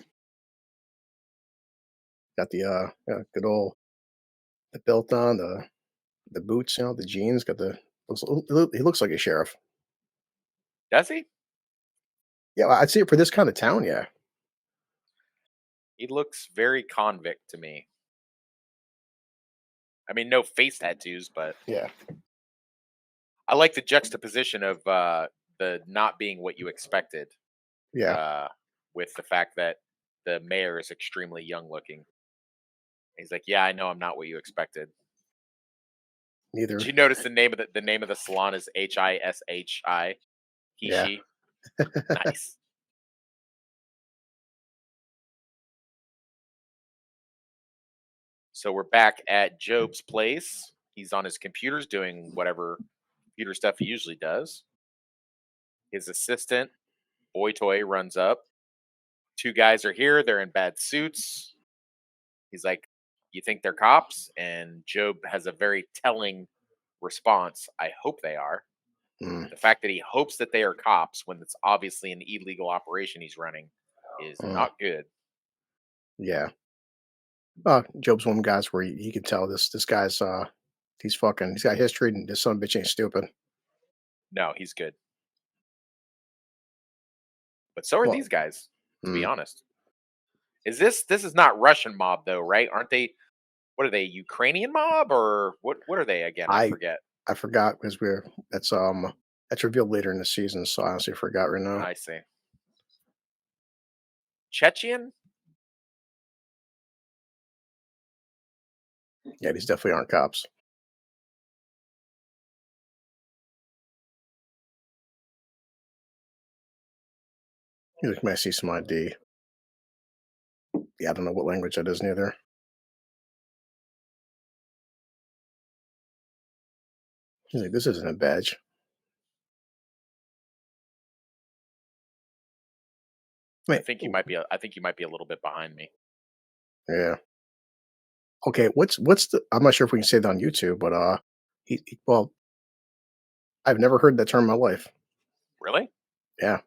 Got the good old the belt on, the boots, the jeans. Got the he looks like a sheriff. Does he? Yeah, I'd see it for this kind of town. Yeah, He looks very convict to me. I mean, no face tattoos, but yeah, I like the juxtaposition of the not being what you expected, yeah. with the fact that the mayor is extremely young looking. He's like, "Yeah, I know I'm not what you expected." Neither. Did you notice the name of the salon is HISHI? He Yeah. she. Nice. So we're back at Job's place. He's on his computers doing whatever computer stuff he usually does. His assistant, Boy Toy, runs up. 2 guys are here. They're in bad suits. He's like, "You think they're cops?" And Job has a very telling response. I hope they are. Mm, The fact that he hopes that they are cops when it's obviously an illegal operation he's running is mm, not good. yeah. Job's one of them guys where you can tell this guy's he's got history, and this son of a bitch ain't stupid. No, he's good. but so are Well, these guys. To be mm, honest, this is not Russian mob though, right? Aren't they? What are they? Ukrainian mob or what? What are they again? I I forget. I forgot because that's revealed later in the season, so I honestly forgot right now. I see. Chechen? Yeah, these definitely aren't cops. He's like, "May I see some ID?" Yeah, I don't know what language that is neither. He's like, "This isn't a badge." I Wait, think you might be. I think you might be a little bit behind me. yeah. Okay, what's the? I'm not sure if we can say that on YouTube, but well, I've never heard that term in my life. Really? Yeah,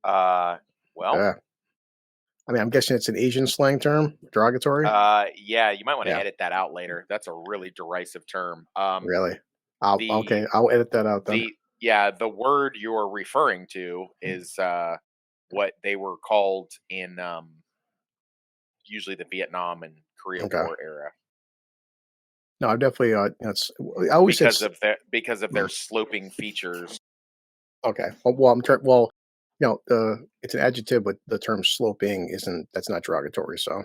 Uh, well, yeah. I mean, I'm guessing it's an Asian slang term, derogatory. yeah, you might want to Yeah, edit that out later. That's a really derisive term. really. I'll The okay. I'll edit that out then. the word you're referring to is what they were called in usually the Vietnam and Korea Okay. War era No, I definitely. It's. I always said. because of their Mm, sloping features. okay. Well, it's an adjective, but the term sloping isn't. That's not derogatory. So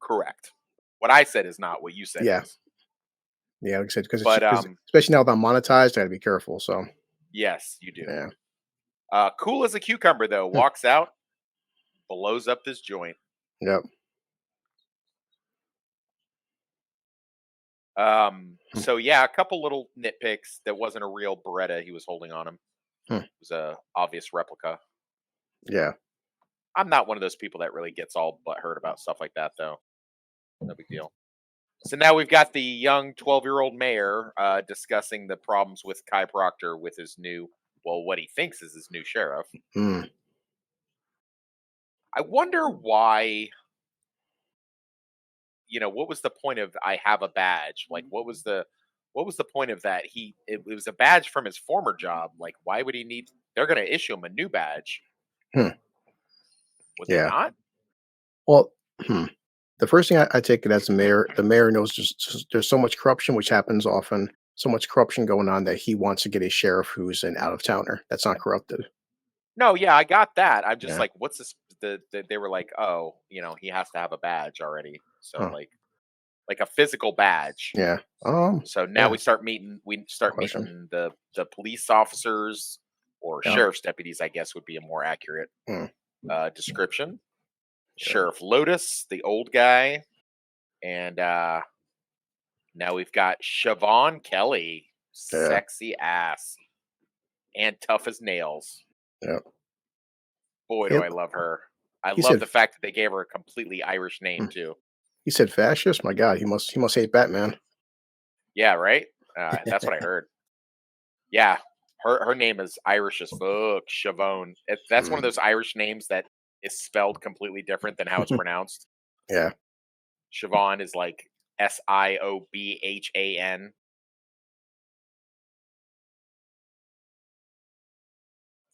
Correct. What I said is not what you said yeah, is. yeah. Like I said, because But especially now that I'm monetized, I got to be careful. So yes, you do. yeah. Cool as a cucumber though. Hmm, Walks out, blows up this joint. yep. Hmm, So yeah, a couple little nitpicks. That wasn't a real Beretta he was holding on him. hmm, It was a obvious replica. yeah. I'm not one of those people that really gets all butthurt about stuff like that, though. No big deal. So now we've got the young 12-year-old mayor discussing the problems with Kai Proctor with his new, well, what he thinks is his new sheriff. Hmm, I wonder why. What was the point of I have a badge? Like, what was the point of that? It was a badge from his former job. Like, why would he need? They're going to issue him a new badge, hmm, would they yeah. not? Well, the first thing I take it as the mayor knows there's so much corruption, which happens often, so much corruption going on that he wants to get a sheriff who's an out of towner that's not corrupted. No, yeah, I got that. I'm just Yeah. like, what's this? They were like, oh, he has to have a badge already. So Huh. like a physical badge. Yeah. So now Yeah. we start Question. meeting the police officers or Yeah. sheriff's deputies, I guess would be a more accurate Mm, description. yeah. Sheriff Lotus, the old guy, and now we've got Siobhan Kelly, Yeah. sexy ass and tough as nails. Yeah. Boy, do He, I love her. I he love said the fact that they gave her a completely Irish name mm, too. he said fascist. My God, he must hate Batman. Yeah, right. That's what I heard. Yeah, her name is Irish as fuck, Siobhan. That's one of Mm, those Irish names that is spelled completely different than how it's pronounced. yeah. Siobhan is like Siobhan.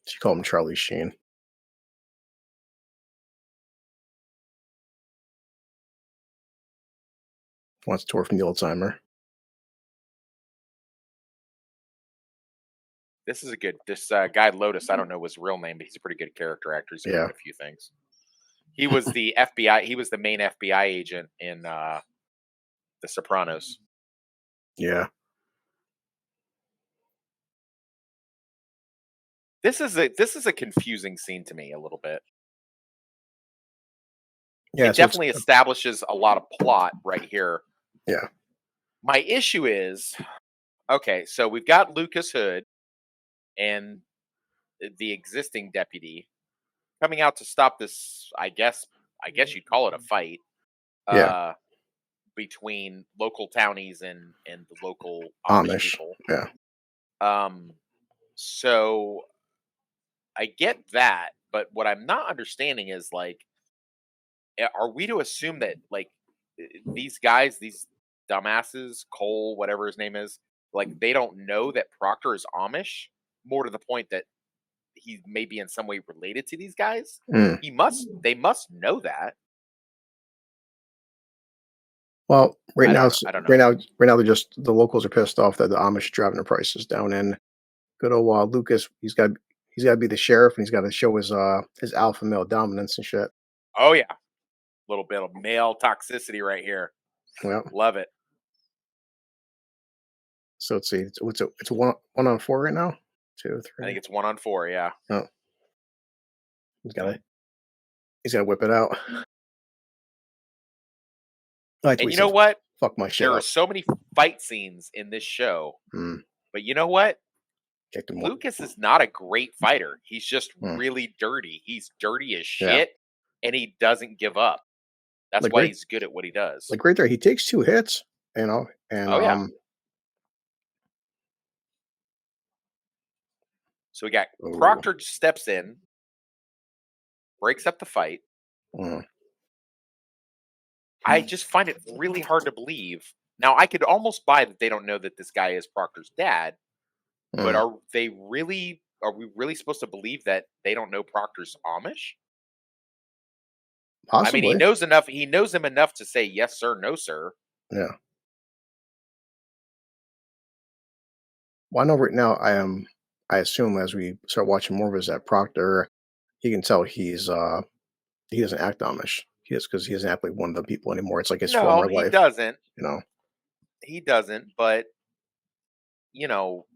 She called him Charlie Sheen. Wants tour from the old timer. This is a good. This guy Lotus. I don't know his real name, but he's a pretty good character actor. He's been Yeah. in a few things. He was the FBI. He was the main FBI agent in The Sopranos. Yeah. This is a confusing scene to me a little bit. Yeah. It So it's definitely establishes a lot of plot right here. yeah. My issue is okay. So we've got Lucas Hood and the existing deputy coming out to stop this. I guess you'd call it a fight Yeah. uh, between local townies and the local Amish Amish. people. Yeah. Um, so I get that, but what I'm not understanding is like, are we to assume that like these guys, these dumbasses, Cole, whatever his name is, like they don't know that Proctor is Amish? More to the point that he may be in some way related to these guys. Mm. They must know that. Well, right I now, don't know. I don't know. right now, they're just the locals are pissed off that the Amish are driving the prices down. And good old Lucas, he's got to be the sheriff, and he's got to show his alpha male dominance and shit. Oh yeah, a little bit of male toxicity right here. Well, Love it. so let's see, it's one on four right now. Two, I think three. it's 1-on-4. Yeah. Oh, he's gotta whip it out. I like the way And he you know says, what? "Fuck my shit There are up." so many fight scenes in this show, Mm, but you know what? kicked him. Lucas is not a great fighter. He's just Mm, really dirty. He's dirty as yeah, shit, and he doesn't give up. That's like why right, he's good at what he does. like right there, he takes two hits, and Oh yeah. So we got oh, Proctor steps in, breaks up the fight. mm, I just find it really hard to believe. Now I could almost buy that they don't know that this guy is Proctor's dad, but mm, are we really supposed to believe that they don't know Proctor's Amish? I mean, possibly, he knows him enough to say yes sir, no sir. yeah. Well, I know right now. I assume as we start watching more of his that Proctor, he can tell he doesn't act Amish. He is because he doesn't act like one of the people anymore. It's like his No, former he life, doesn't. you know. He doesn't, but you know,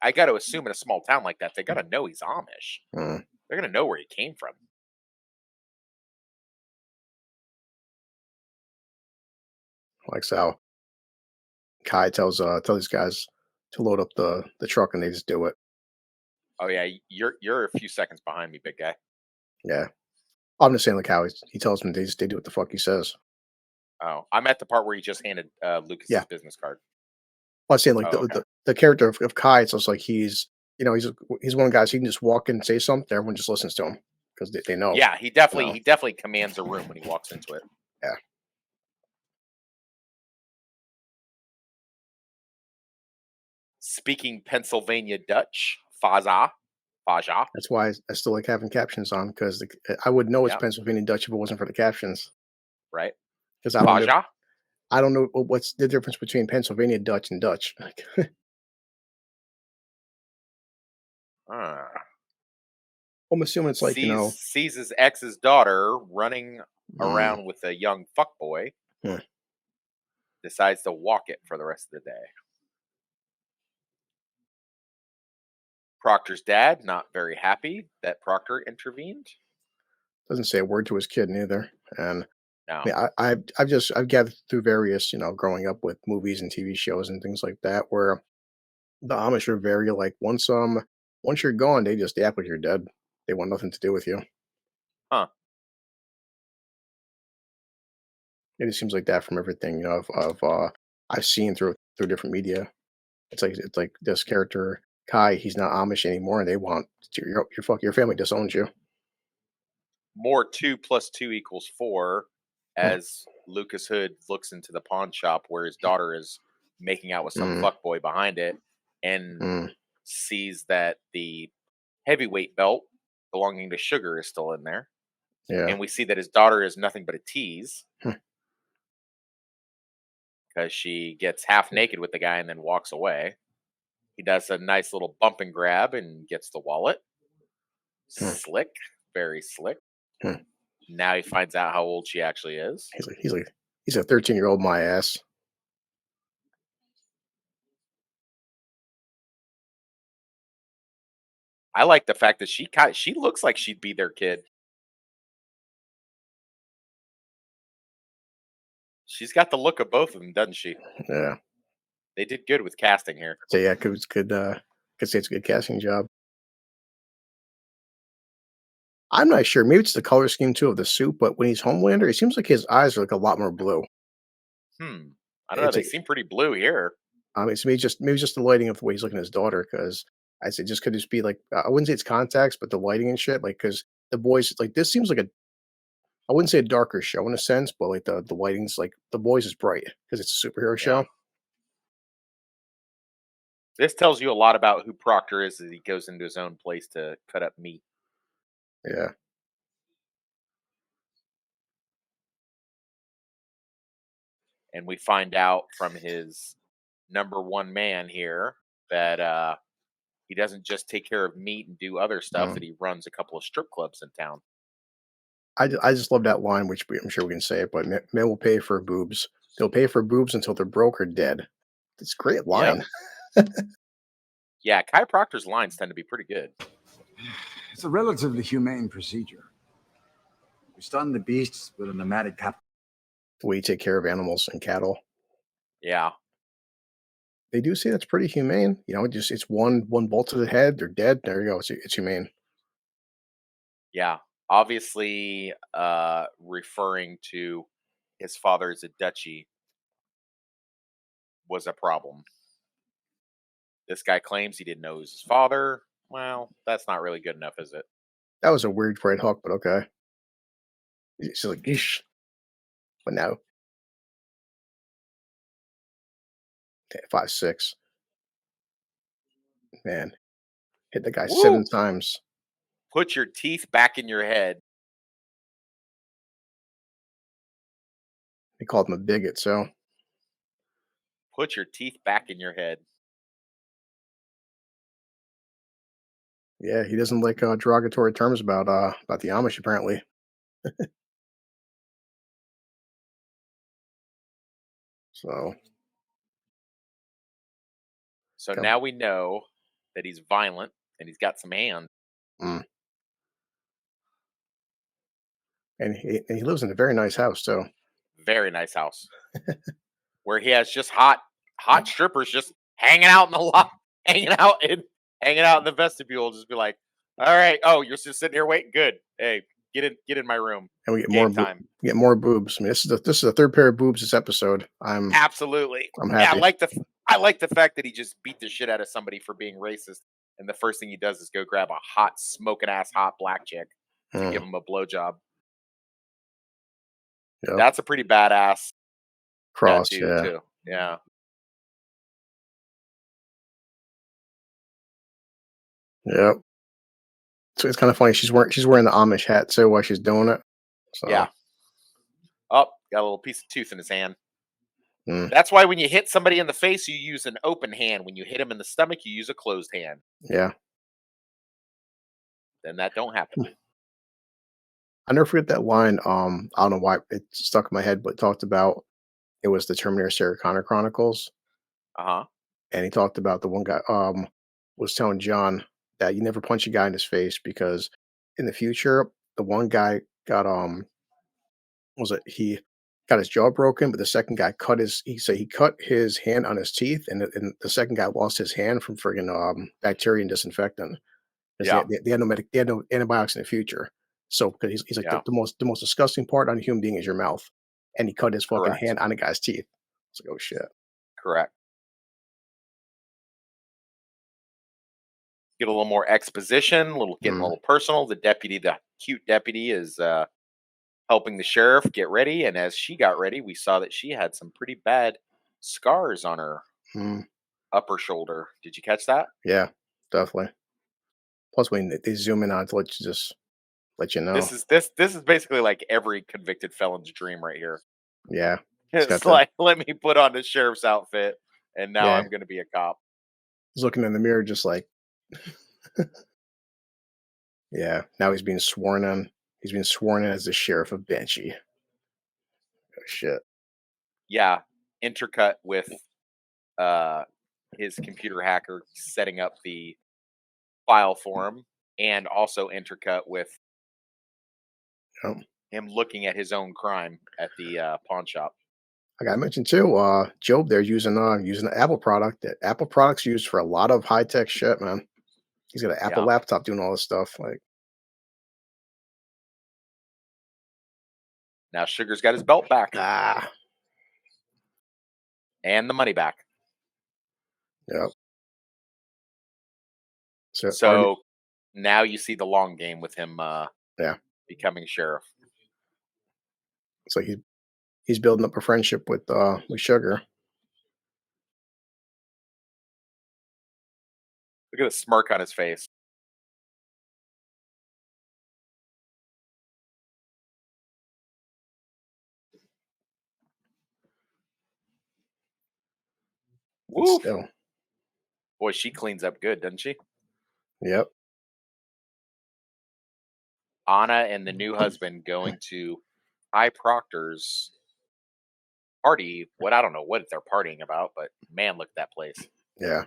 I got to assume in a small town like that, they got to know he's Amish. Mm, They're going to know where he came from. like so, Kai tells these guys to load up the truck, and they just do it. Oh yeah, you're a few seconds behind me, big guy. Yeah, I'm just saying like how he tells them they do what the fuck he says. Oh, I'm at the part where he just handed Lucas's Yeah, business card. I'm saying like Oh, okay. the character of Kai. It's just like he's one of the guys. He can just walk in and say something. Everyone just listens to him because they know. Yeah, You know. he definitely commands a room when he walks into it. Yeah. Speaking Pennsylvania Dutch, Faja. That's why I still like having captions on because I would know it's Yeah, Pennsylvania Dutch if it wasn't for the captions. right. Because Faja. I don't know what's the difference between Pennsylvania Dutch and Dutch. Like, Ah. I'm assuming it's like Sees his ex's daughter running mm, around with a young fuckboy. yeah, Decides to walk it for the rest of the day. Proctor's dad not very happy that Proctor intervened. doesn't say a word to his kid neither. And No, I mean, I've gathered through various growing up with movies and TV shows and things like that where the Amish are very like once you're gone they act like you're dead. They want nothing to do with you. huh? It just seems like that from everything of I've seen through different media. It's like this character Kai, he's not Amish anymore, and they want your family disowns you. More 2 + 2 = 4. Hmm. As Lucas Hood looks into the pawn shop where his daughter is making out with some Mm, fuckboy behind it, and mm, sees that the heavyweight belt belonging to Sugar is still in there, yeah. and we see that his daughter is nothing but a tease Hmm. because she gets half naked with the guy and then walks away. He does a nice little bump and grab and gets the wallet. Hmm. Slick, very slick. Hmm. Now he finds out how old she actually is. He's a 13-year-old my ass. I like the fact that she looks like she'd be their kid. She's got the look of both of them, doesn't she? Yeah. They did good with casting here. So yeah, could say it's a good casting job. I'm not sure. Maybe it's the color scheme too of the suit, but when he's Homelander, it seems like his eyes are like a lot more blue. Hmm. I don't know. It's They a, seem pretty blue here. it's maybe just the lighting of the way he's looking at his daughter. Because I said just could just be like I wouldn't say it's contacts, but the lighting and shit. Like because the boys like this seems like I wouldn't say a darker show in a sense, but like the lighting's like the boys is bright because it's a superhero Yeah. show. This tells you a lot about who Proctor is as he goes into his own place to cut up meat. Yeah. And we find out from his number one man here that he doesn't just take care of meat and do other stuff, Mm. that he runs a couple of strip clubs in town. I just love that line, which I'm sure we can say it, but men will pay for boobs. They'll pay for boobs until they're broke or dead. It's a great Yep. line. Yeah, Kai Proctor's lines tend to be pretty good. It's a relatively humane procedure. We stun the beasts with a pneumatic cap. The way you take care of animals and cattle. Yeah. They do say that's pretty humane. Just it's one bolt to the head, they're dead. There you go. It's humane. Yeah. Obviously, referring to his father as a duchy was a problem. This guy claims he didn't know it was his father. Well, that's not really good enough, is it? That was a weird Fred Hook, but okay. It's like, Eesh. But no. Okay, 5'6". Man. Hit the guy 7 Woo! times. Put your teeth back in your head. He called him a bigot, so Put your teeth back in your head. yeah, he doesn't like derogatory terms about the Amish apparently. So So come now we know that he's violent and he's got some hands. mm. And he lives in a very nice house too. Very nice house. Where he has just hot strippers just hanging out in the lot, hanging out in the vestibule, just be like, all right, oh, you're just sitting here waiting. Good. Hey, get in my room. And we get Game time. we get more boobs. I mean, this is the third pair of boobs this episode. I'm Absolutely. Yeah, happy. I like the fact that he just beat the shit out of somebody for being racist, and the first thing he does is go grab a hot, smoking ass hot black chick to give him a blowjob. Yep. That's a pretty badass Cross, tattoo yeah. too. Yeah. Yep. So it's kind of funny. She's wearing the Amish hat too while she's doing it. So Yeah. Oh, got a little piece of tooth in his hand. mm, That's why when you hit somebody in the face, you use an open hand. When you hit him in the stomach, you use a closed hand. yeah. Then that don't happen. I never forget that line. I don't know why it stuck in my head, but it talked about it was the Terminator Sarah Connor Chronicles. Uh-huh. And he talked about the one guy was telling John that you never punch a guy in his face because in the future the one guy got was it he got his jaw broken, but the second guy he cut his hand on his teeth, and the second guy lost his hand from friggin' bacteria and disinfectant because Yeah. they had they had no antibiotics in the future. So because he's like Yeah. the most disgusting part on a human being is your mouth, and he cut his fucking Correct. hand on a guy's teeth. It's like, oh shit. Correct. Get a little more exposition, getting a little personal. The cute deputy is helping the sheriff get ready, and as she got ready, we saw that she had some pretty bad scars on her Mm, upper shoulder. Did you catch that? yeah, definitely. Plus, when they zoom in on it to let you know. This is basically like every convicted felon's dream right here. Yeah, it's got It's the like, let me put on the sheriff's outfit, and now yeah. I'm going to be a cop. He's looking in the mirror, just like, yeah. Now he's being sworn in. He's being sworn in as the sheriff of Banshee. Oh shit. Yeah, intercut with uh, his computer hacker setting up the file for him, and also intercut with Yep. him looking at his own crime at the pawn shop. Like I mentioned too, Job there using the Apple product. That Apple products used for a lot of high tech shit, man. He's got an Apple Yeah. laptop doing all this stuff. Like, Now Sugar's got his belt back ah, and the money back. yep. So, So now you see the long game with him yeah, becoming sheriff. it's like he's building up a friendship with Sugar. Look at the smirk on his face. Woo! Still, Boy, she cleans up good, doesn't she? yep. Anna and the new husband going to High Proctor's party. What I don't know what they're partying about, but man, look at that place. Yeah.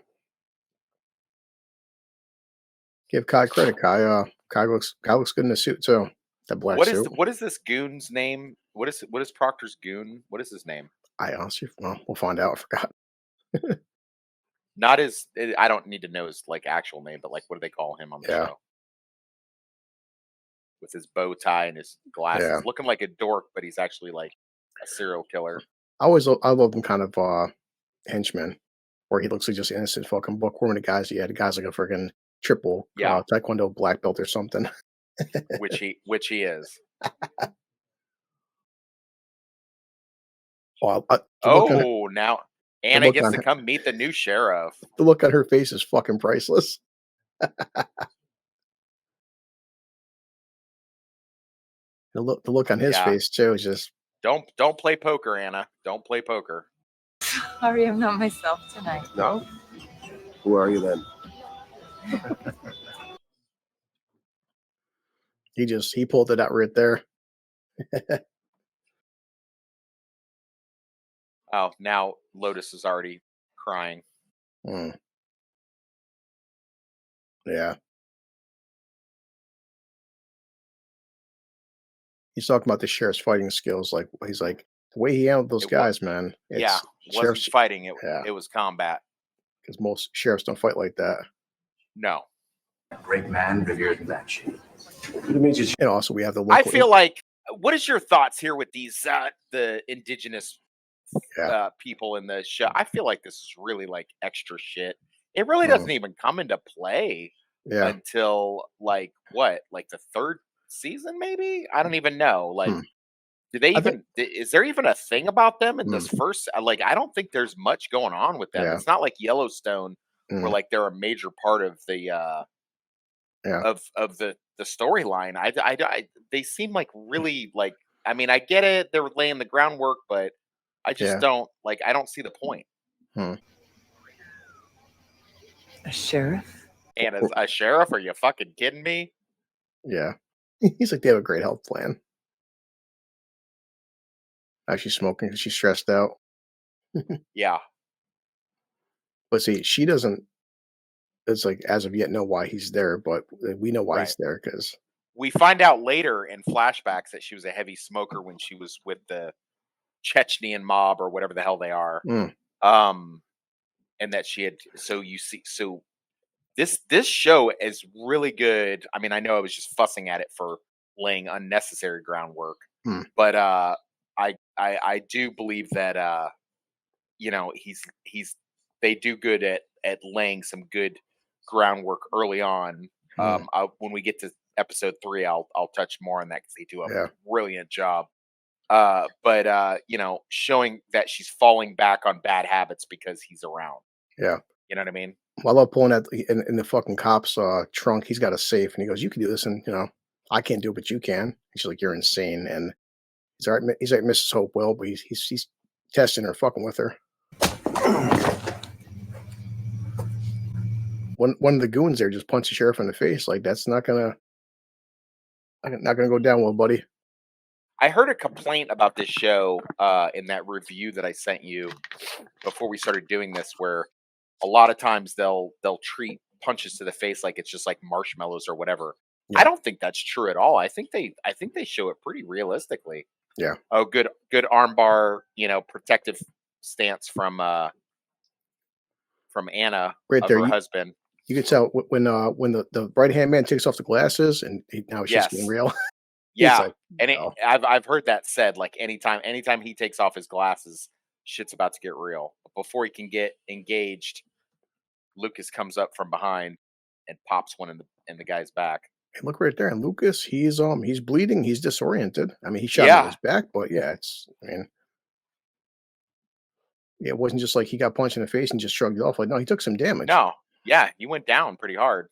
Give Kai credit. Kai looks good in the suit too. The black suit. What is this goon's name? What is Proctor's goon? What is his name? I honestly, well, we'll find out. I forgot. Not his. I don't need to know his like actual name, but like what do they call him on the Yeah. show? With his bow tie and his glasses, Yeah. looking like a dork, but he's actually like a serial killer. I love him kind of henchman, where he looks like just innocent fucking bookworm. The guy's like a freaking triple Yeah. taekwondo black belt or something. which he is. Oh, Now Anna look gets on to her- come meet the new sheriff. the look on her face is fucking priceless. The look on his Yeah. face too is just Don't play poker, Anna. Don't play poker. Sorry, I'm not myself tonight. No? Who are you then? he pulled it out right there. Oh, now Lotus is already crying. Mm. Yeah. He's talking about the sheriff's fighting skills. Like he's like the way he handled those It wa- guys, man. Yeah, It's wasn't sheriff's fighting. yeah. It was combat. because most sheriffs don't fight like that. No, A great man revered in Banshee. What means you And also we have the I local. feel like. What is your thoughts here with these the indigenous Yeah. people in the show? I feel like this is really like extra shit. It really Mm. doesn't even come into play Yeah. until like what, like the third season, maybe? I don't even know. Like, Hmm. do they I think- even? Is there even a thing about them in this Hmm. first? Like, I don't think there's much going on with them. Yeah. It's not like Yellowstone, where Mm. like they're a major part of the Yeah. of the storyline. They seem like really like. I mean, I get it. They're laying the groundwork, but I just Yeah. don't like. I don't see the point. A sheriff? And as a sheriff, are you fucking kidding me? Yeah. He's like they have a great health plan. Now she's smoking because she's stressed out. Yeah, But see, she doesn't. It's like as of yet know why he's there, but we know why he's Right. there because we find out later in flashbacks that she was a heavy smoker when she was with the Chechnyan mob or whatever the hell they are. Mm. And that she had. So you see, so this show is really good. I mean, I know I was just fussing at it for laying unnecessary groundwork, Hmm. but I do believe that they do good at laying some good groundwork early on. When we get to episode 3, I'll touch more on that because they do a Yeah. brilliant job. But showing that she's falling back on bad habits because he's around. Yeah. You know what I mean? I love pulling at in the fucking cop's trunk. He's got a safe, and he goes, "You can do this," and I can't do it, but you can. And she's like, "You're insane." And he's all right. He's like, Mrs. Hope will, but he's testing her, fucking with her. One of the goons there just punched the sheriff in the face. Like that's not gonna go down well, buddy. I heard a complaint about this show in that review that I sent you before we started doing this, where a lot of times they'll treat punches to the face like it's just like marshmallows or whatever. Yeah. I don't think that's true at all. I think they show it pretty realistically. Yeah. Oh, good armbar, protective stance from Anna Right of there, her you- husband. You can tell when the right hand man takes off the glasses, and now it's just getting Yes. real. Yeah, like, and no. I've heard that said, like anytime he takes off his glasses, shit's about to get real. But before he can get engaged, Lucas comes up from behind and pops one in the guy's back. And look right there, and Lucas, he's bleeding, he's disoriented. I mean, he shot him Yeah. in his back, but yeah, it wasn't just like he got punched in the face and just shrugged it off. Like, no, he took some damage. No, Yeah, he went down pretty hard.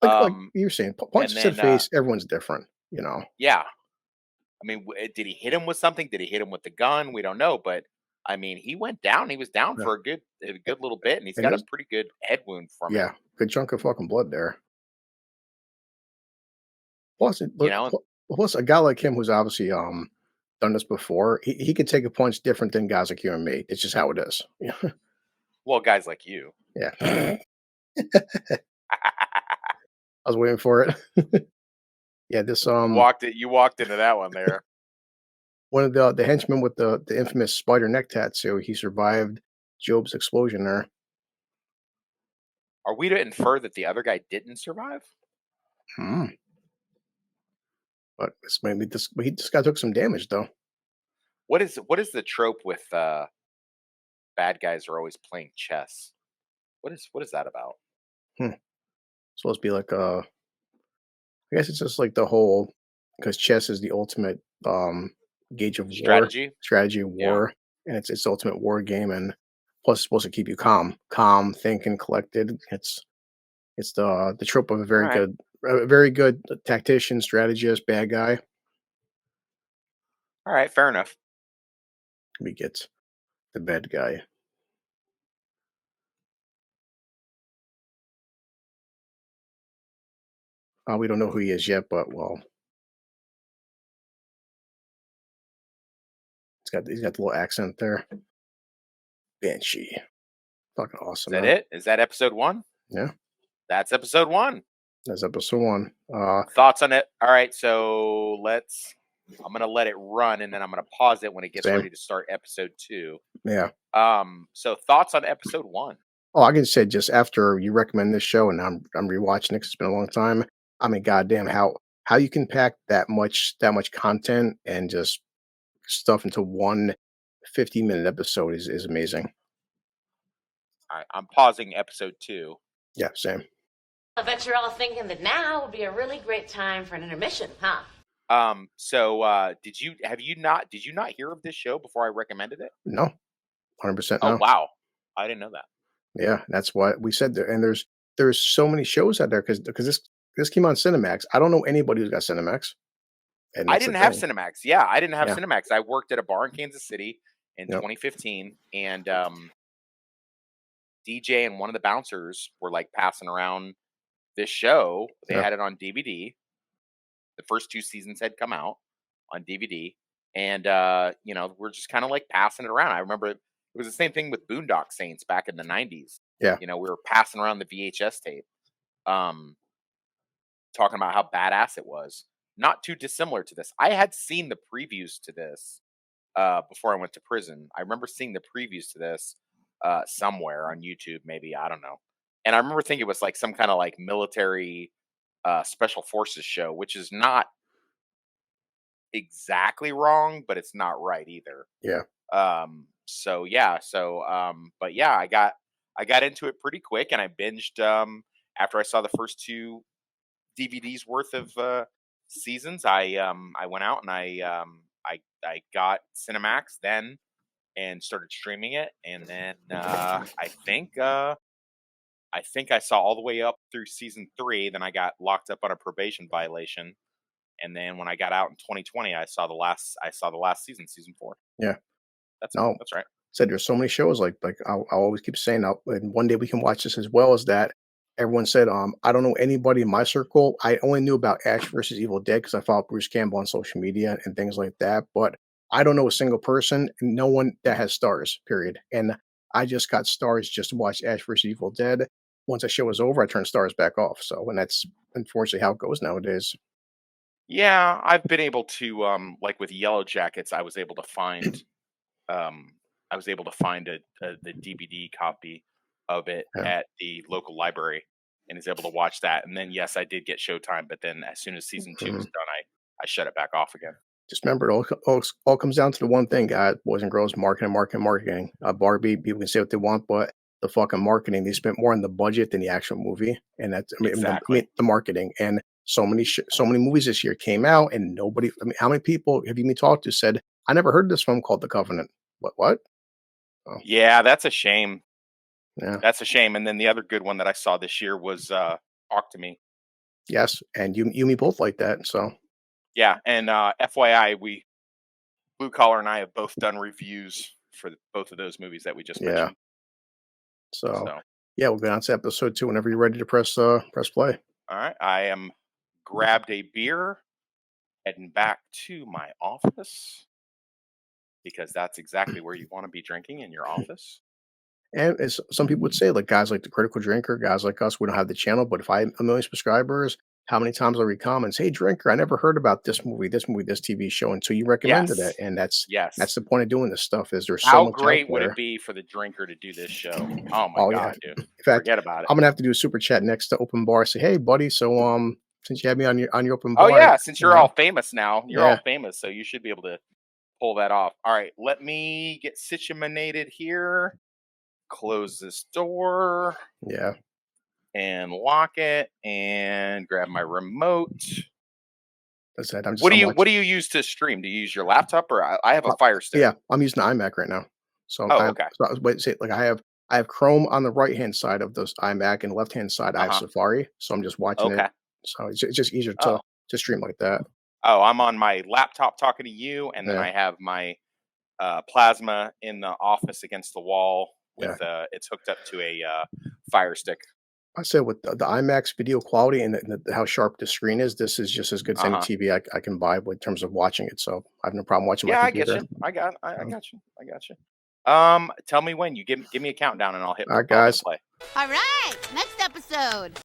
Like you were saying, And punches to the then face. Everyone's different, you know. yeah, I mean, did he hit him with something? Did he hit him with the gun? We don't know, but I mean, he went down. He was down Yeah. for a good little bit, and he's And got a there's pretty good head wound from it. yeah, good chunk of fucking blood there. Plus, You know, plus a guy like him who's obviously done this before, he could take a punch different than guys like you and me. It's just how it is. Yeah. well, guys like you. Yeah. I was waiting for it. Yeah, this You walked into that one there. one of the henchmen with the infamous spider neck tattoo, he survived Job's explosion there. Are we to infer that the other guy didn't survive? Hmm. But this guy took some damage though. What is the trope with bad guys are always playing chess? What is that about? Hmm. Supposed to be like I guess it's just like the whole because chess is the ultimate gauge of war, Strategy? strategy of Yeah. war, and it's the ultimate war game, and plus it's supposed to keep you calm, thinking, collected. It's the trope of All right. a very good tactician, strategist, bad guy. All right, fair enough. We get the bad guy. We don't know who he is yet, but well, he's got the little accent there. Banshee, fucking Is awesome, that man. it? Is that episode 1? Yeah, That's episode 1. that's episode one. Thoughts on it? All right, so I'm gonna let it run and then I'm gonna pause it when it gets Same. ready to start episode 2. Yeah. So thoughts on episode 1? Oh, I can say just after you recommend this show, and I'm rewatching it 'cause it's been a long time. I mean, goddamn, how you can pack that much content and just stuff into one 50-minute episode is amazing. All right, I'm pausing episode 2. Yeah, same. I bet you're all thinking that now would be a really great time for an intermission, huh? Did you not hear of this show before I recommended it? No, 100% Oh no. wow, I didn't know that. Yeah, that's what we said there. And there's so many shows out there because this came on Cinemax. I don't know anybody who's got Cinemax, and I that's the didn't have thing. Cinemax. Yeah, I didn't have Yeah, Cinemax. I worked at a bar in Kansas City in yep, 2015, and DJ and one of the bouncers were like passing around this show. They yeah, had it on DVD. The first 2 seasons had come out on DVD, and we're just kind of like passing it around. I remember it was the same thing with Boondock Saints back in the 90s. yeah, We were passing around the VHS tape, um, talking about how badass it was. Not too dissimilar to this. I had seen the previews to this before I went to prison. I remember seeing the previews to this somewhere on YouTube, maybe, I don't know. And I remember thinking it was like some kind of like military special forces show, which is not exactly wrong, but it's not right either. yeah. But yeah, I got into it pretty quick, and I binged after I saw the first 2 DVDs worth of seasons. I went out and I got Cinemax then and started streaming it, and then I think I saw all the way up through season 3. Then I got locked up on a probation violation, and then when I got out in 2020, I saw the last season 4. Yeah. That's No, that's right. said there's so many shows like I'll always keep saying and one day we can watch this as well as that. Everyone said, I don't know anybody in my circle. I only knew about Ash versus Evil Dead because I followed Bruce Campbell on social media and things like that. But I don't know a single person, no one that has stars, period. And I just got stars just to watch Ash versus Evil Dead. Once the show was over, I turned stars back off. So, and that's unfortunately how it goes nowadays. Yeah, I've been able to like with Yellow Jackets, um I was able to find the DVD copy of it Yeah. at the local library and is able to watch that. And then yes, I did get Showtime, but then as soon as season 2 was Mhm. done, I shut it back off again. Just remember, it all comes down to the one thing, guys, boys and girls: marketing, marketing, marketing. Barbie, people can say what they want, but the fucking marketing, they spent more on the budget than the actual movie, and that's Exactly. the marketing. And so many movies this year came out, and nobody. I mean, how many people have you been talked to said, "I never heard of this film called The Covenant"? What? What? Oh, Yeah, that's a shame. Yeah. That's a shame. And then the other good one that I saw this year was Talk to Me. Yes, and you and me both like that. So Yeah, and FYI, Blue Collar and I have both done reviews for both of those movies that we just yeah. mentioned. So So, yeah, we'll go on to episode 2 whenever you're ready to press play. all right, I am grabbed a beer, heading back to my office because that's exactly where you want to be drinking in your office. And as some people would say, like guys like the Critical Drinker, guys like us, we don't have the channel, but if I have a million subscribers, how many times I read comments, "Hey, Drinker, I never heard about this movie, this TV show until you recommended it." Yes, And that's yes. the point of doing this stuff is there's so How much out great would it there. be for the drinker to do this show? Oh my Oh yeah. god, dude! In fact, Forget about it. I'm gonna have to do a super chat next to open bar. Say, hey, buddy, so since you had me on your open Oh bar, yeah, since you you're know, all famous now, you're all yeah, famous, so you should be able to pull that off. All right, let me get situated here. Close this door yeah. and lock it, and grab my remote. That's it. I'm just What do I'm you watching. What do you use to stream? Do you use your laptop or I have a Fire Stick? Yeah, I'm using the iMac right now. So Oh, okay. I was wait, say like I have Chrome on the right hand side of this iMac, and left hand side I Uh have huh. Safari. So I'm just watching it. Okay. So it's just easier Oh, to stream like that. oh, I'm on my laptop talking to you, and then Yeah, I have my plasma in the office against the wall with yeah. it's hooked up to a Fire Stick. I said with the iMac's video quality and how sharp the screen is, this is just as good as Uh any huh. TV I can buy in terms of watching it. So I have no problem watching my Yeah, I get computer. you. I Um, got you. I got you. Tell me when you give me a countdown, and all right, I'll hit guys. play. All right, next episode.